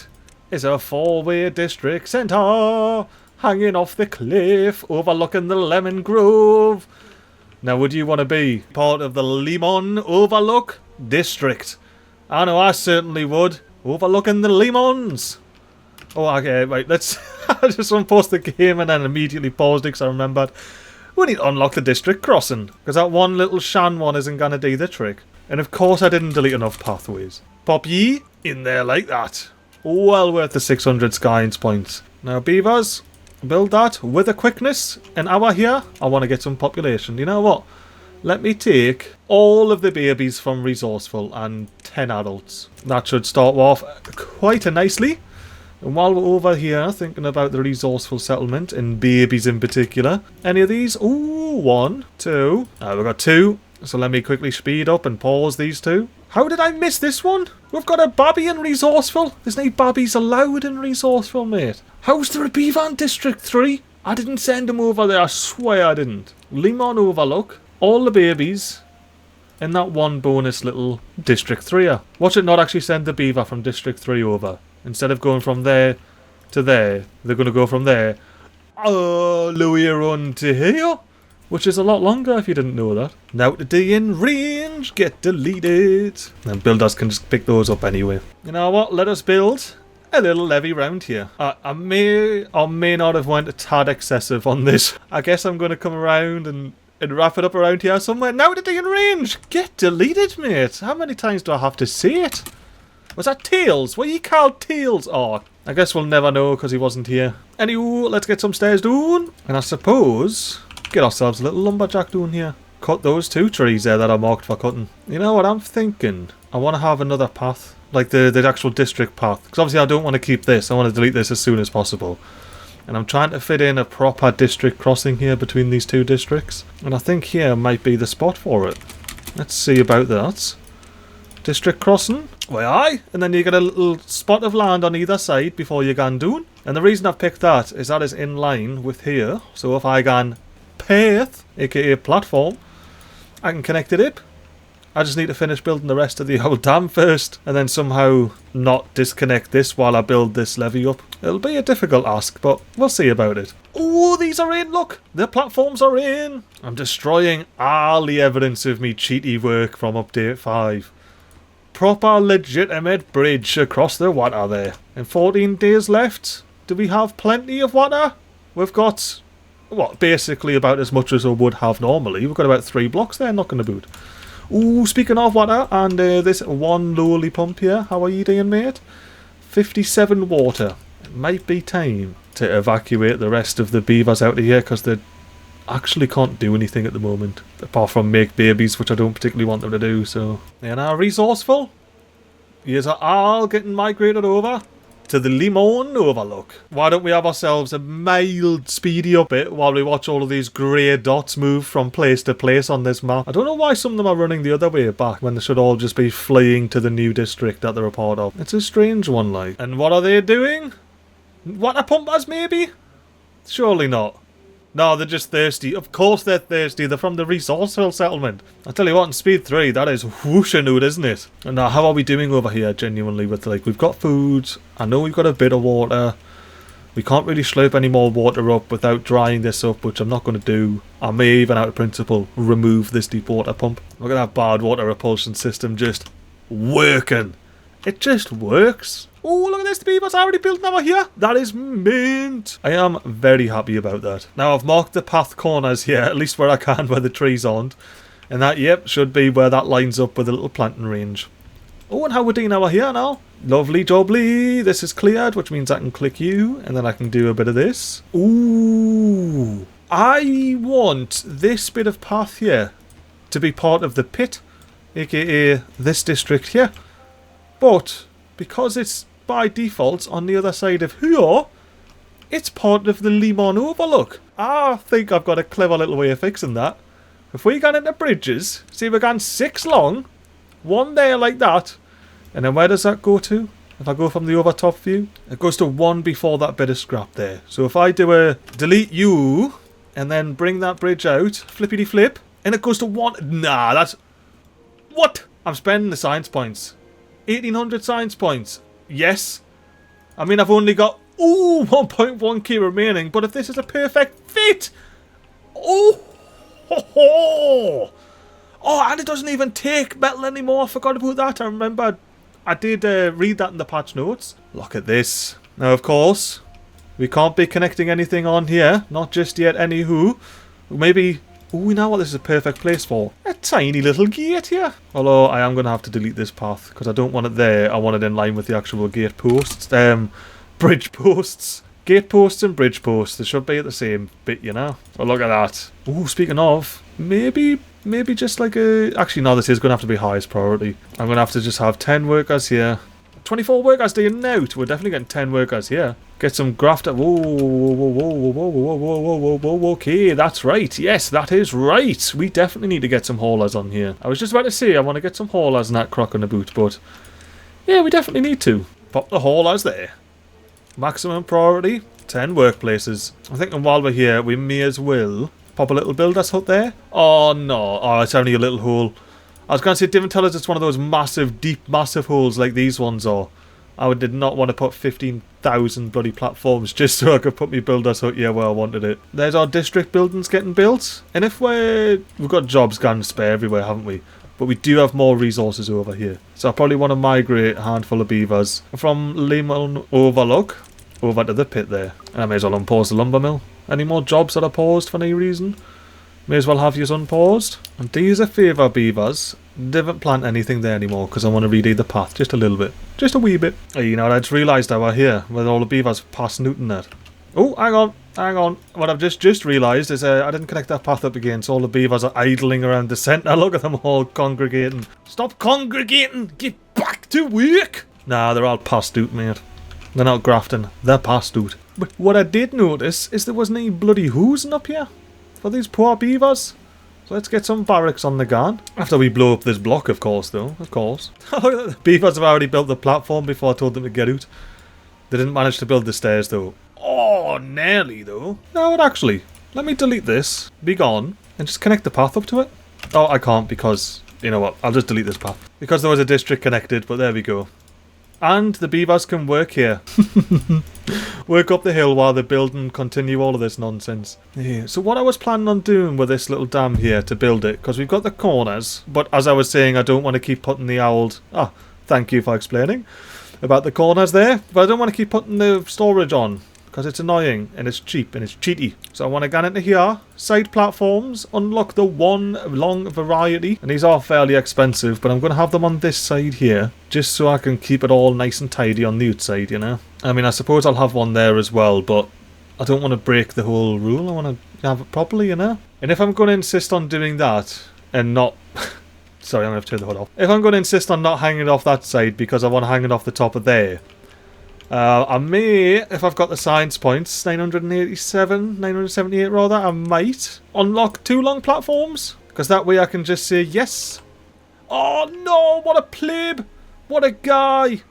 is a 4-way district centre hanging off the cliff overlooking the lemon grove. Now, would you want to be part of the Lemon Overlook District? I know I certainly would. Overlooking the lemons. Oh, okay, right, let's... I just unpaused the game and then immediately paused it because I remembered. We need to unlock the district crossing. Because that one little shan one isn't going to do the trick. And of course I didn't delete enough pathways. Pop ye in there like that. Well worth the 600 Science points. Now, beavers, build that with a quickness. And our here, I want to get some population. You know what? Let me take all of the babies from Resourceful and 10 adults. That should start off quite nicely. And while we're over here thinking about the Resourceful settlement and babies in particular, any of these? Ooh, 1, 2. We've got 2. So let me quickly speed up and pause these 2. How did I miss this one? We've got a babby in Resourceful. There's no babbies allowed in Resourceful, mate. How's there a beaver in District 3? I didn't send them over there. I swear I didn't. Lemon Overlook. All the babies in that one bonus little District 3er. Watch it not actually send the beaver from District 3 over. Instead of going from there to there, they're going to go from there all the way around to here. Which is a lot longer if you didn't know that. Now to D in range, get deleted. And builders can just pick those up anyway. You know what, let us build a little levy round here. I may or may not have went a tad excessive on this. I guess I'm going to come around and wrap it up around here somewhere. Now to D in range! Get deleted, mate! How many times do I have to say it? Was that Tails? What you called Tails? Oh, I guess we'll never know because he wasn't here. Anywho, let's get some stairs down. And I suppose, get ourselves a little lumberjack down here. Cut those 2 trees there that are marked for cutting. You know what I'm thinking? I want to have another path. Like the actual district path. Because obviously I don't want to keep this. I want to delete this as soon as possible. And I'm trying to fit in a proper district crossing here between these 2 districts. And I think here might be the spot for it. Let's see about that. District crossing. Why aye. And then you get a little spot of land on either side before you go down. And the reason I've picked that is in line with here. So if I go path, aka platform, I can connect it up. I just need to finish building the rest of the old dam first. And then somehow not disconnect this while I build this levy up. It'll be a difficult ask, but we'll see about it. Oh, these are in, look! The platforms are in! I'm destroying all the evidence of me cheaty work from update 5. Proper legitimate bridge across the water there. And 14 days left. Do we have plenty of water? We've got, what, basically about as much as I would have normally. We've got about 3 blocks there knocking about. Ooh, speaking of water, and this one lowly pump here. How are you doing, mate? 57 water. It might be time to evacuate the rest of the beavers out of here because they actually can't do anything at the moment. Apart from make babies, which I don't particularly want them to do, so... They are now resourceful. Yous are all getting migrated over to the Lemon Overlook. Why don't we have ourselves a mild speedy up it while we watch all of these grey dots move from place to place on this map? I don't know why some of them are running the other way back when they should all just be fleeing to the new district that they're a part of. It's a strange one, like. And what are they doing? Water pumpers, maybe? Surely not. No, they're just thirsty. Of course they're thirsty. They're from the resourceful settlement. I tell you what, in Speed 3, that is whooshing out, isn't it? And now, how are we doing over here, genuinely, with, like, we've got food. I know we've got a bit of water. We can't really slurp any more water up without drying this up, which I'm not going to do. I may even, out of principle, remove this deep water pump. Look at that bad water repulsion system just working. It just works. Oh, look at this, the beavers already built over here. That is mint. I am very happy about that. Now, I've marked the path corners here, at least where I can, where the trees aren't. And that, yep, should be where that lines up with a little planting range. Oh, and how we're doing over here now. Lovely jubbly. This is cleared, which means I can click you, and then I can do a bit of this. Ooh. I want this bit of path here to be part of the pit, aka this district here. But because it's by default on the other side of here, it's part of the Lemon Overlook. I think I've got a clever little way of fixing that. If we get into bridges, see we're going 6 long, 1 there like that, and then where does that go to? If I go from the over top view, it goes to 1 before that bit of scrap there. So if I do a delete you, and then bring that bridge out, flippity flip, and it goes to 1. Nah, that's... What? I'm spending the science points. 1800 science points. Yes. I mean, I've only got, 1.1k remaining, but if this is a perfect fit... Oh! Ho, ho. Oh, and it doesn't even take metal anymore. I forgot about that. I remember I did read that in the patch notes. Look at this. Now, of course, we can't be connecting anything on here. Not just yet, anywho. Maybe... Oh, we know what this is a perfect place for. A tiny little gate here. Although, I am going to have to delete this path, because I don't want it there. I want it in line with the actual gate posts. Bridge posts. Gate posts and bridge posts. They should be at the same bit, you know. Oh, look at that. Oh, speaking of, maybe just like a... Actually, no, this is going to have to be highest priority. I'm going to have to just have 10 workers here. 24 workers doing out. We're definitely getting 10 workers here. Get some grafter. Whoa, whoa, whoa, whoa, whoa, whoa, whoa, whoa, whoa, whoa, whoa. Okay, that's right. Yes, that is right. We definitely need to get some haulers on here. I was just about to say I want to get some haulers and that crock on the boot, but yeah, we definitely need to. Pop the haulers there. Maximum priority, 10 workplaces. I'm thinking while we're here, we may as well pop a little builder's hut there. Oh no, oh, it's only a little hole. I was going to say, didn't tell us it's one of those massive, deep, massive holes like these ones are. I did not want to put 15,000 bloody platforms just so I could put my builder's hut here where I wanted it. There's our district buildings getting built. And if we've got jobs going spare everywhere, haven't we? But we do have more resources over here. So I probably want to migrate a handful of beavers from Lemon Overlook over to the pit there. And I may as well unpause the lumber mill. Any more jobs that are paused for any reason? May as well have yours unpaused. And do you a favour, beavers. Don't plant anything there anymore because I want to redo the path just a little bit. Just a wee bit. Oh, you know, I just realised I were here with all the beavers past Newton that. Oh, hang on. What I've just realised is I didn't connect that path up again, so all the beavers are idling around the centre. Look at them all congregating. Stop congregating! Get back to work! Nah, they're all past out, mate. They're not grafting. They're past out. But what I did notice is there wasn't any bloody hoosing up here for these poor beavers. So let's get some barracks on the gun. After we blow up this block, of course, though. Of course. The beavers have already built the platform before I told them to get out. They didn't manage to build the stairs, though. Oh, nearly, though. No, but actually, let me delete this, be gone, and just connect the path up to it. Oh, I can't because, you know what, I'll just delete this path. Because there was a district connected, but there we go. And the beavers can work here. Work up the hill while they build and continue all of this nonsense. Yeah. So what I was planning on doing with this little dam here to build it, because we've got the corners, but as I was saying, I don't want to keep putting the old... Ah, thank you for explaining about the corners there. But I don't want to keep putting the storage on, because it's annoying, and it's cheap, and it's cheaty. So I want to get into here, side platforms, unlock the one long variety, and these are fairly expensive, but I'm going to have them on this side here, just so I can keep it all nice and tidy on the outside, you know? I mean, I suppose I'll have one there as well, but I don't want to break the whole rule. I want to have it properly, you know? And if I'm going to insist on doing that, and not... Sorry, I'm going to have to turn the hood off. If I'm going to insist on not hanging it off that side, because I want to hang it off the top of there, I may, if I've got the science points, 978 rather, I might unlock 2 long platforms. Because that way I can just say yes. Oh no, what a plebe. What a guy.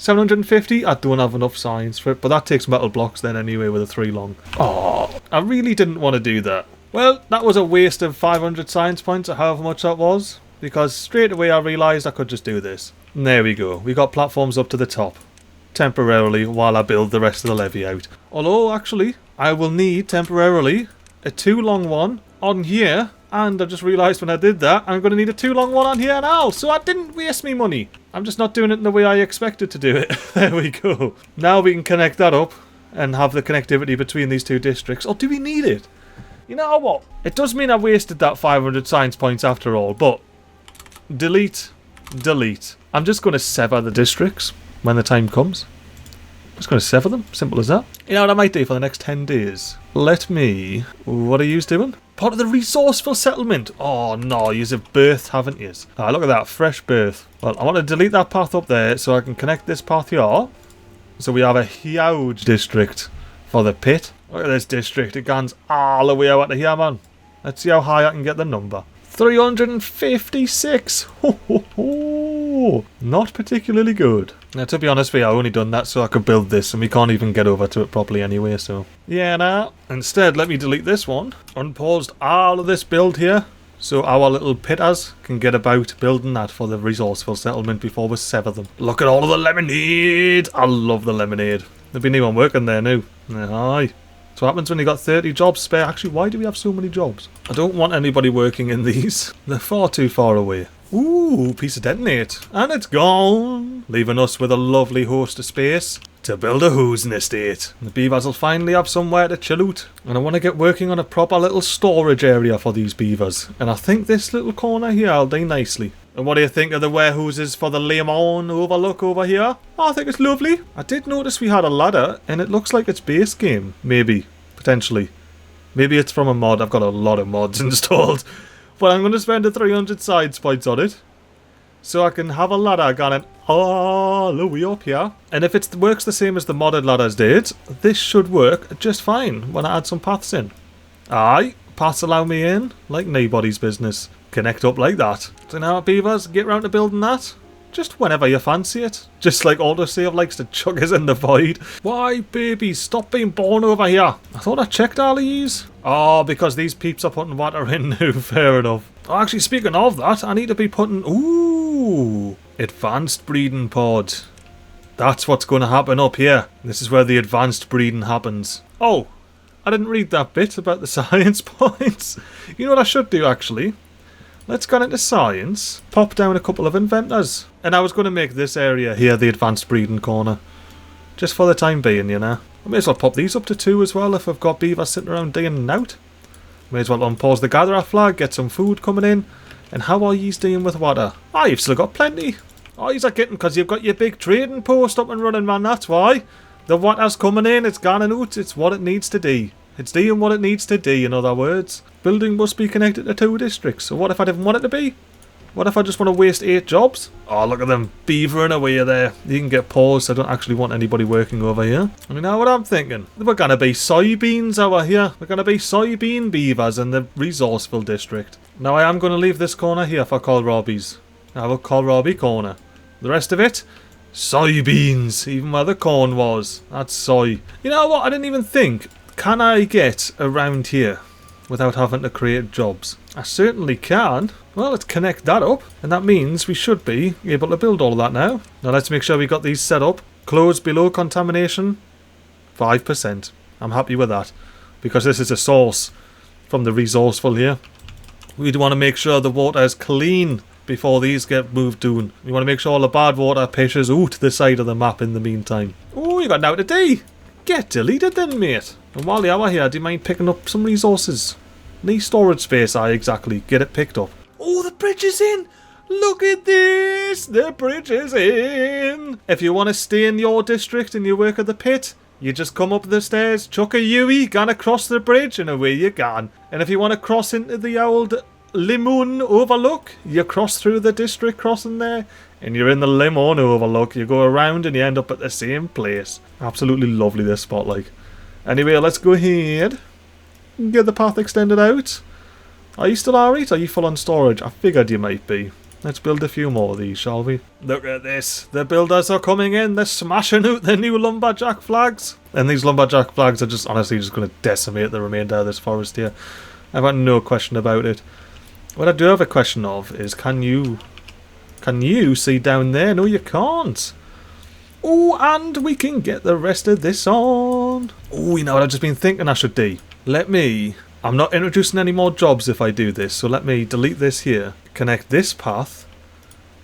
750? I don't have enough signs for it, but that takes metal blocks then anyway with a 3 long. Oh, I really didn't want to do that. Well, that was a waste of 500 science points or however much that was, because straight away I realised I could just do this. And there we go. We got platforms up to the top. Temporarily while I build the rest of the levee out. Although, actually, I will need temporarily a 2 long one on here. And I just realised when I did that, I'm going to need a 2 long one on here now. So I didn't waste me money. I'm just not doing it in the way I expected to do it. There we go. Now we can connect that up and have the connectivity between these 2 districts. Or do we need it? You know what? It does mean I wasted that 500 science points after all. But delete, delete. I'm just going to sever the districts when the time comes. Just going to sever them. Simple as that. You know what I might do for the next 10 days? Let me... What are you doing? Part of the resourceful settlement. Oh no, you have birthed, haven't you? Ah, look at that. Fresh birth. Well, I want to delete that path up there so I can connect this path here. So we have a huge district for the pit. Look at this district. It goes all the way out to here, man. Let's see how high I can get the number. 356. Ho, ho, ho. Not particularly good. Now, to be honest with you, I only done that so I could build this, and we can't even get over to it properly anyway, so... Yeah, nah. Instead, let me delete this one. Unpaused all of this build here, so our little pitters can get about building that for the resourceful settlement before we sever them. Look at all of the lemonade! I love the lemonade. There'll be no one working there now. Aye. So what happens when you got 30 jobs spare? Actually, why do we have so many jobs? I don't want anybody working in these. They're far too far away. Ooh, piece of detonate. And it's gone. Leaving us with a lovely host of space to build a housing estate. The beavers will finally have somewhere to chill out. And I want to get working on a proper little storage area for these beavers. And I think this little corner here will do nicely. And what do you think of the warehouses for the Lemon overlook over here? Oh, I think it's lovely. I did notice we had a ladder, and it looks like it's base game. Maybe. Potentially. Maybe it's from a mod. I've got a lot of mods installed. But I'm going to spend the 300 science points on it. So I can have a ladder going all the way up here. And if it works the same as the modded ladders did, this should work just fine when I add some paths in. Aye, paths allow me in, like nobody's business. Connect up like that. So now, beavers, get round to building that. Just whenever you fancy it. Just like autosave likes to chuck us in the void. Why, babies, stop being born over here. I thought I checked all these. Oh, because these peeps are putting water in now. Fair enough. Oh, actually, speaking of that, I need to be putting... Ooh, advanced breeding pod. That's what's going to happen up here. This is where the advanced breeding happens. Oh, I didn't read that bit about the science points. You know what I should do, actually? Let's go into science, pop down a couple of inventors. And I was going to make this area here the advanced breeding corner. Just for the time being, you know. I may as well pop these up to 2 as well if I've got beavers sitting around day in and out. May as well unpause the gatherer flag, get some food coming in. And how are yous doing with water? Ah, you've still got plenty. Oh, yous are getting because you've got your big trading post up and running, man, that's why. The water's coming in, it's gone out, it's what it needs to do. It's doing what it needs to do, in other words. Building must be connected to 2 districts. So what if I didn't want it to be? What if I just want to waste 8 jobs? Oh, look at them beavering away there. You can get paused. I don't actually want anybody working over here. I mean, now what I'm thinking. We're going to be soybeans over here. We're going to be soybean beavers in the resourceful district. Now I am going to leave this corner here for kohlrabies. I have a kohlrabi corner. The rest of it, soybeans. Even where the corn was. That's soy. You know what? I didn't even think. Can I get around here without having to create jobs? I certainly can. Well, let's connect that up. And that means we should be able to build all of that now. Now let's make sure we got these set up. Close below contamination. 5%. I'm happy with that. Because this is a source from the resourceful here. We'd want to make sure the water is clean before these get moved down. We want to make sure all the bad water pushes out the side of the map in the meantime. Oh, you got now to do. Get deleted then, mate. And while you are here, do you mind picking up some resources? Need storage space, exactly. Get it picked up. Oh, the bridge is in! Look at this! The bridge is in! If you want to stay in your district and you work at the pit, you just come up the stairs, chuck a Yui, gone across the bridge, and away you gone. And if you want to cross into the old Lemon overlook, you cross through the district crossing there, and you're in the Lemon overlook. You go around and you end up at the same place. Absolutely lovely, this spot, like. Anyway, let's go ahead and get the path extended out. Are you still alright? Are you full on storage? I figured you might be. Let's build a few more of these, shall we? Look at this. The builders are coming in. They're smashing out the new lumberjack flags. And these lumberjack flags are just honestly just going to decimate the remainder of this forest here. I've got no question about it. What I do have a question of is, can you see down there? No, you can't. Oh, and we can get the rest of this on. Oh, you know what I've just been thinking I should do? I'm not introducing any more jobs if I do this, so let me delete this here. Connect this path.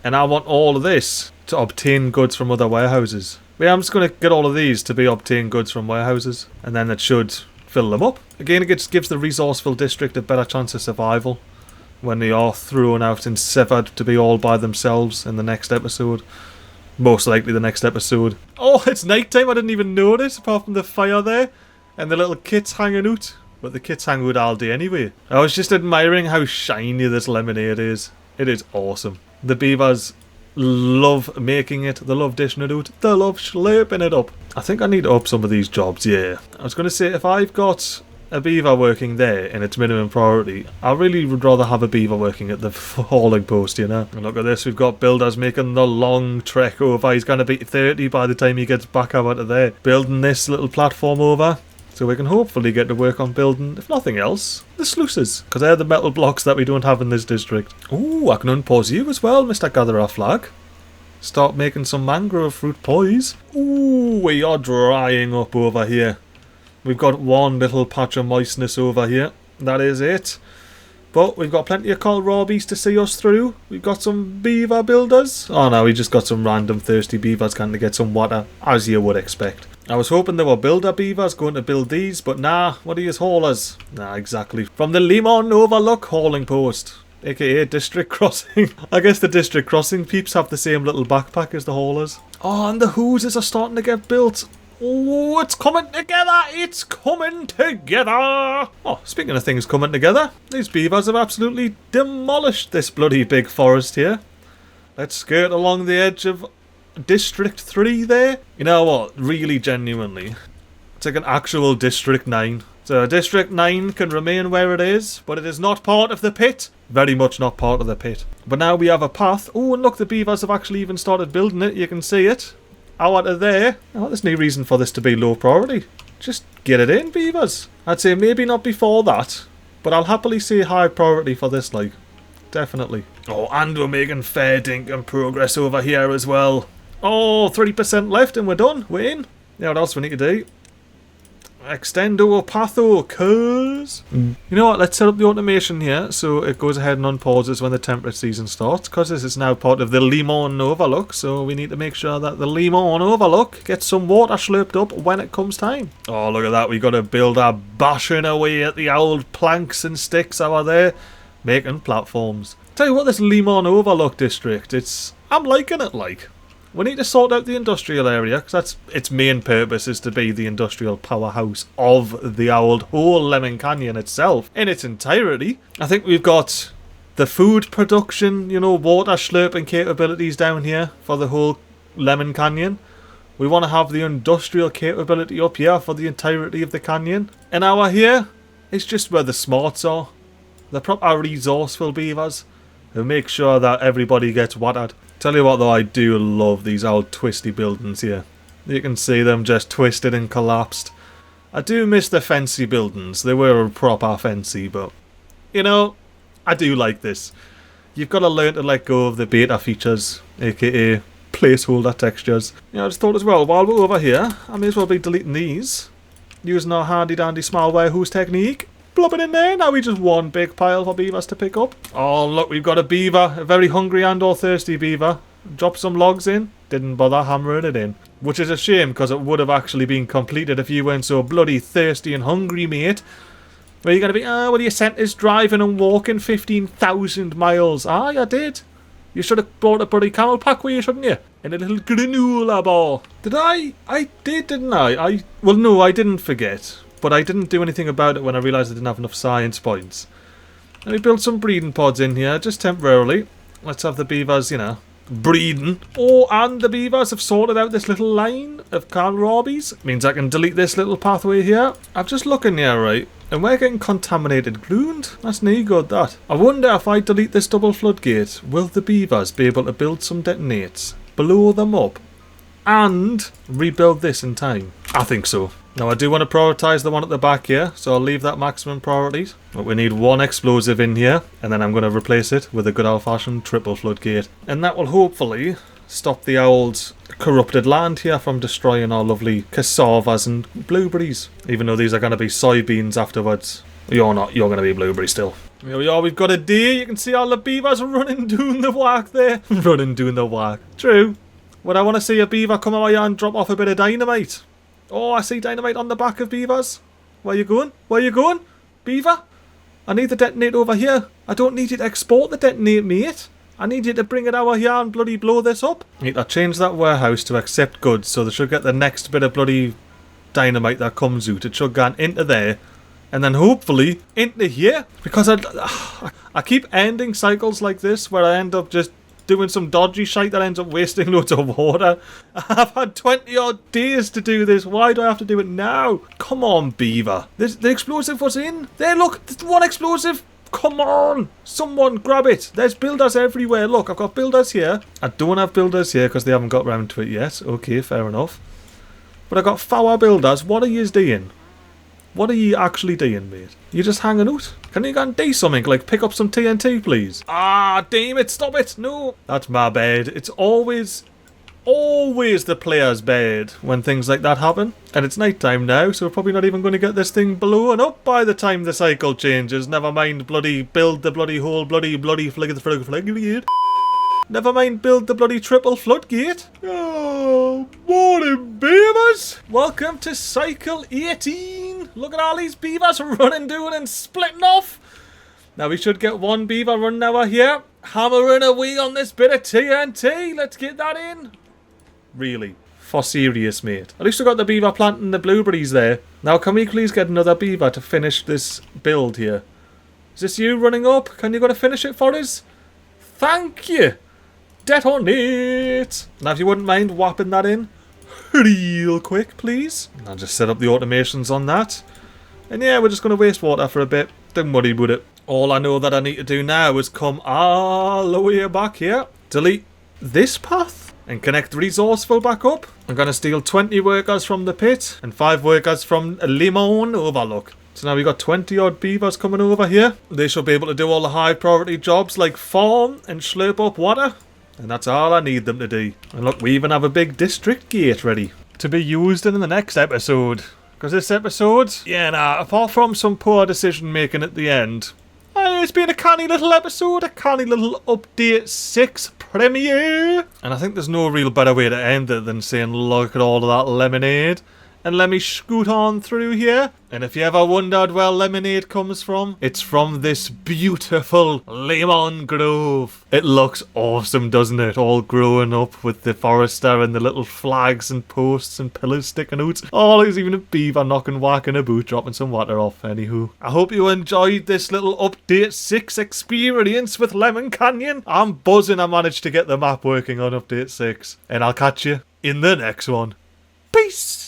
And I want all of this to obtain goods from other warehouses. Yeah, I'm just going to get all of these to be obtain goods from warehouses. And then it should fill them up. Again, it just gives the resourceful district a better chance of survival when they are thrown out and severed to be all by themselves in the next episode. Most likely the next episode. Oh, it's night time. I didn't even notice, apart from the fire there. And the little kits hanging out. But the kits hang out all day anyway. I was just admiring how shiny this lemonade is. It is awesome. The beavers love making it. They love dishing it out. They love slurping it up. I think I need to up some of these jobs, yeah. I was going to say, if I've got a beaver working there and it's minimum priority, I really would rather have a beaver working at the hauling post, you know. And look at this, we've got builders making the long trek over. He's going to be 30 by the time he gets back out of there. Building this little platform over. So we can hopefully get to work on building, if nothing else, the sluices. Because they're the metal blocks that we don't have in this district. Ooh, I can unpause you as well, Mr. Gatherer Flag. Start making some mangrove fruit pies. Ooh, we are drying up over here. We've got one little patch of moistness over here. That is it. But we've got plenty of kohlrabies to see us through. We've got some beaver builders. Oh no, we just got some random thirsty beavers going to get some water, as you would expect. I was hoping there were builder beavers going to build these, but nah, what are you haulers? Nah, exactly. From the Limon Overlook hauling post, aka District Crossing. I guess the District Crossing peeps have the same little backpack as the haulers. Oh, and the hoses are starting to get built. Oh, it's coming together! It's coming together! Oh, speaking of things coming together, these beavers have absolutely demolished this bloody big forest here. Let's skirt along the edge of District 3 there. You know what? Really, genuinely. It's like an actual District 9. So District 9 can remain where it is, but it is not part of the pit. Very much not part of the pit. But now we have a path. Oh, and look, the beavers have actually even started building it. You can see it. Out of there. Oh, there's no reason for this to be low priority. Just get it in, beavers. I'd say maybe not before that, but I'll happily say high priority for this, like. Definitely. Oh, and we're making fair dinkum progress over here as well. Oh, 3% left and we're done. We're in. Now what else we need to do? Extendo patho, cuz. You know what, let's set up the automation here so it goes ahead and unpauses when the temperate season starts, because this is now part of the Limon Overlook, so we need to make sure that the Limon Overlook gets some water slurped up when it comes time. Oh, look at that, we got to build our bashing away at the old planks and sticks over there, making platforms. Tell you what, this Limon Overlook district, I'm liking it, like. We need to sort out the industrial area, because that's its main purpose, is to be the industrial powerhouse of the old whole Lemon Canyon itself, in its entirety. I think we've got the food production, you know, water slurping capabilities down here for the whole Lemon Canyon. We want to have the industrial capability up here for the entirety of the canyon. And our here is just where the smarts are. The proper resourceful beavers who make sure that everybody gets watered. Tell you what though, I do love these old twisty buildings here. You can see them just twisted and collapsed. I do miss the fancy buildings. They were proper fancy, but you know, I do like this. You've got to learn to let go of the beta features, aka placeholder textures. You know, I just thought as well, while we're over here, I may as well be deleting these. Using our handy dandy small warehouse technique. Plop it in there, now we just one big pile for beavers to pick up. Oh look, we've got a beaver, a very hungry and or thirsty beaver. Dropped some logs in, didn't bother hammering it in. Which is a shame, because it would have actually been completed if you weren't so bloody thirsty and hungry, mate. Where you going to be, well, you sent us driving and walking 15,000 miles. Ah, you did. You should have brought a bloody camel pack with you, shouldn't you? In a little granola bar. Did I? I did, didn't I? Well, no, I didn't forget. But I didn't do anything about it when I realised I didn't have enough science points. Let me build some breeding pods in here, just temporarily. Let's have the beavers, you know, breeding. Oh, and the beavers have sorted out this little line of kohlrabies. Means I can delete this little pathway here. I'm just looking here, right? And we're getting contaminated gloomed. That's no good, that. I wonder if I delete this double floodgate, will the beavers be able to build some detonates, blow them up, and rebuild this in time? I think so. Now I do want to prioritise the one at the back here, so I'll leave that maximum priorities. But we need one explosive in here, and then I'm going to replace it with a good old-fashioned triple floodgate. And that will hopefully stop the old corrupted land here from destroying our lovely cassavas and blueberries. Even though these are going to be soybeans afterwards. You're not, you're going to be blueberry still. Here we are, we've got a deer. You can see all the beavers running doing the whack there. Running doing the whack. True. Would I want to see a beaver come over here and drop off a bit of dynamite? Oh, I see dynamite on the back of beavers. Where you going? Where you going? Beaver? I need the detonate over here. I don't need you to export the detonate, mate. I need you to bring it over here and bloody blow this up. Need to change that warehouse to accept goods, so they should get the next bit of bloody dynamite that comes out. It should go into there. And then hopefully into here. Because I keep ending cycles like this where I end up just doing some dodgy shite that ends up wasting loads of water. I've had 20 odd days to do this. Why do I have to do it now? Come on, beaver. The explosive was in. There, look. There's one explosive. Come on. Someone grab it. There's builders everywhere. Look, I've got builders here. I don't have builders here because they haven't got round to it yet. Okay, fair enough. But I've got four builders. What are you doing? What are you actually doing, mate? You just hanging out? Can you go and do something? Like pick up some TNT, please? Ah, damn it. Stop it. No. That's my bad. It's always the player's bad when things like that happen. And it's night time now, so we're probably not even going to get this thing blown up by the time the cycle changes. Never mind bloody build the bloody whole bloody floodgate. Never mind build the bloody triple floodgate. Oh, morning beavers. Welcome to cycle 18. Look at all these beavers running, doing and splitting off. Now we should get one beaver running over here, hammering away on this bit of TNT. Let's get that in. Really? For serious, mate. At least we got the beaver planting the blueberries there. Now can we please get another beaver to finish this build here? Is this you running up? Can you go to finish it for us? Thank you. Detonate. Now if you wouldn't mind whapping that in real quick, please. I'll just set up the automations on that. And yeah, we're just going to waste water for a bit. Don't worry about it. All I know that I need to do now is come all the way back here. Delete this path and connect resourceful back up. I'm going to steal 20 workers from the pit and 5 workers from Limon Overlook. So now we've got 20 odd beavers coming over here. They should be able to do all the high priority jobs like farm and slurp up water. And that's all I need them to do. And look, we even have a big district gate ready to be used in the next episode. Because this episode, yeah, nah, apart from some poor decision making at the end, it's been a canny little episode, a canny little update 6 premiere. And I think there's no real better way to end it than saying, look at all of that lemonade. And let me scoot on through here. And if you ever wondered where lemonade comes from, it's from this beautiful lemon grove. It looks awesome, doesn't it? All growing up with the forester and the little flags and posts and pillars sticking out. Oh, there's even a beaver knocking, whacking a boot, dropping some water off. Anywho, I hope you enjoyed this little update 6 experience with Lemon Canyon. I'm buzzing I managed to get the map working on update 6. And I'll catch you in the next one. Peace!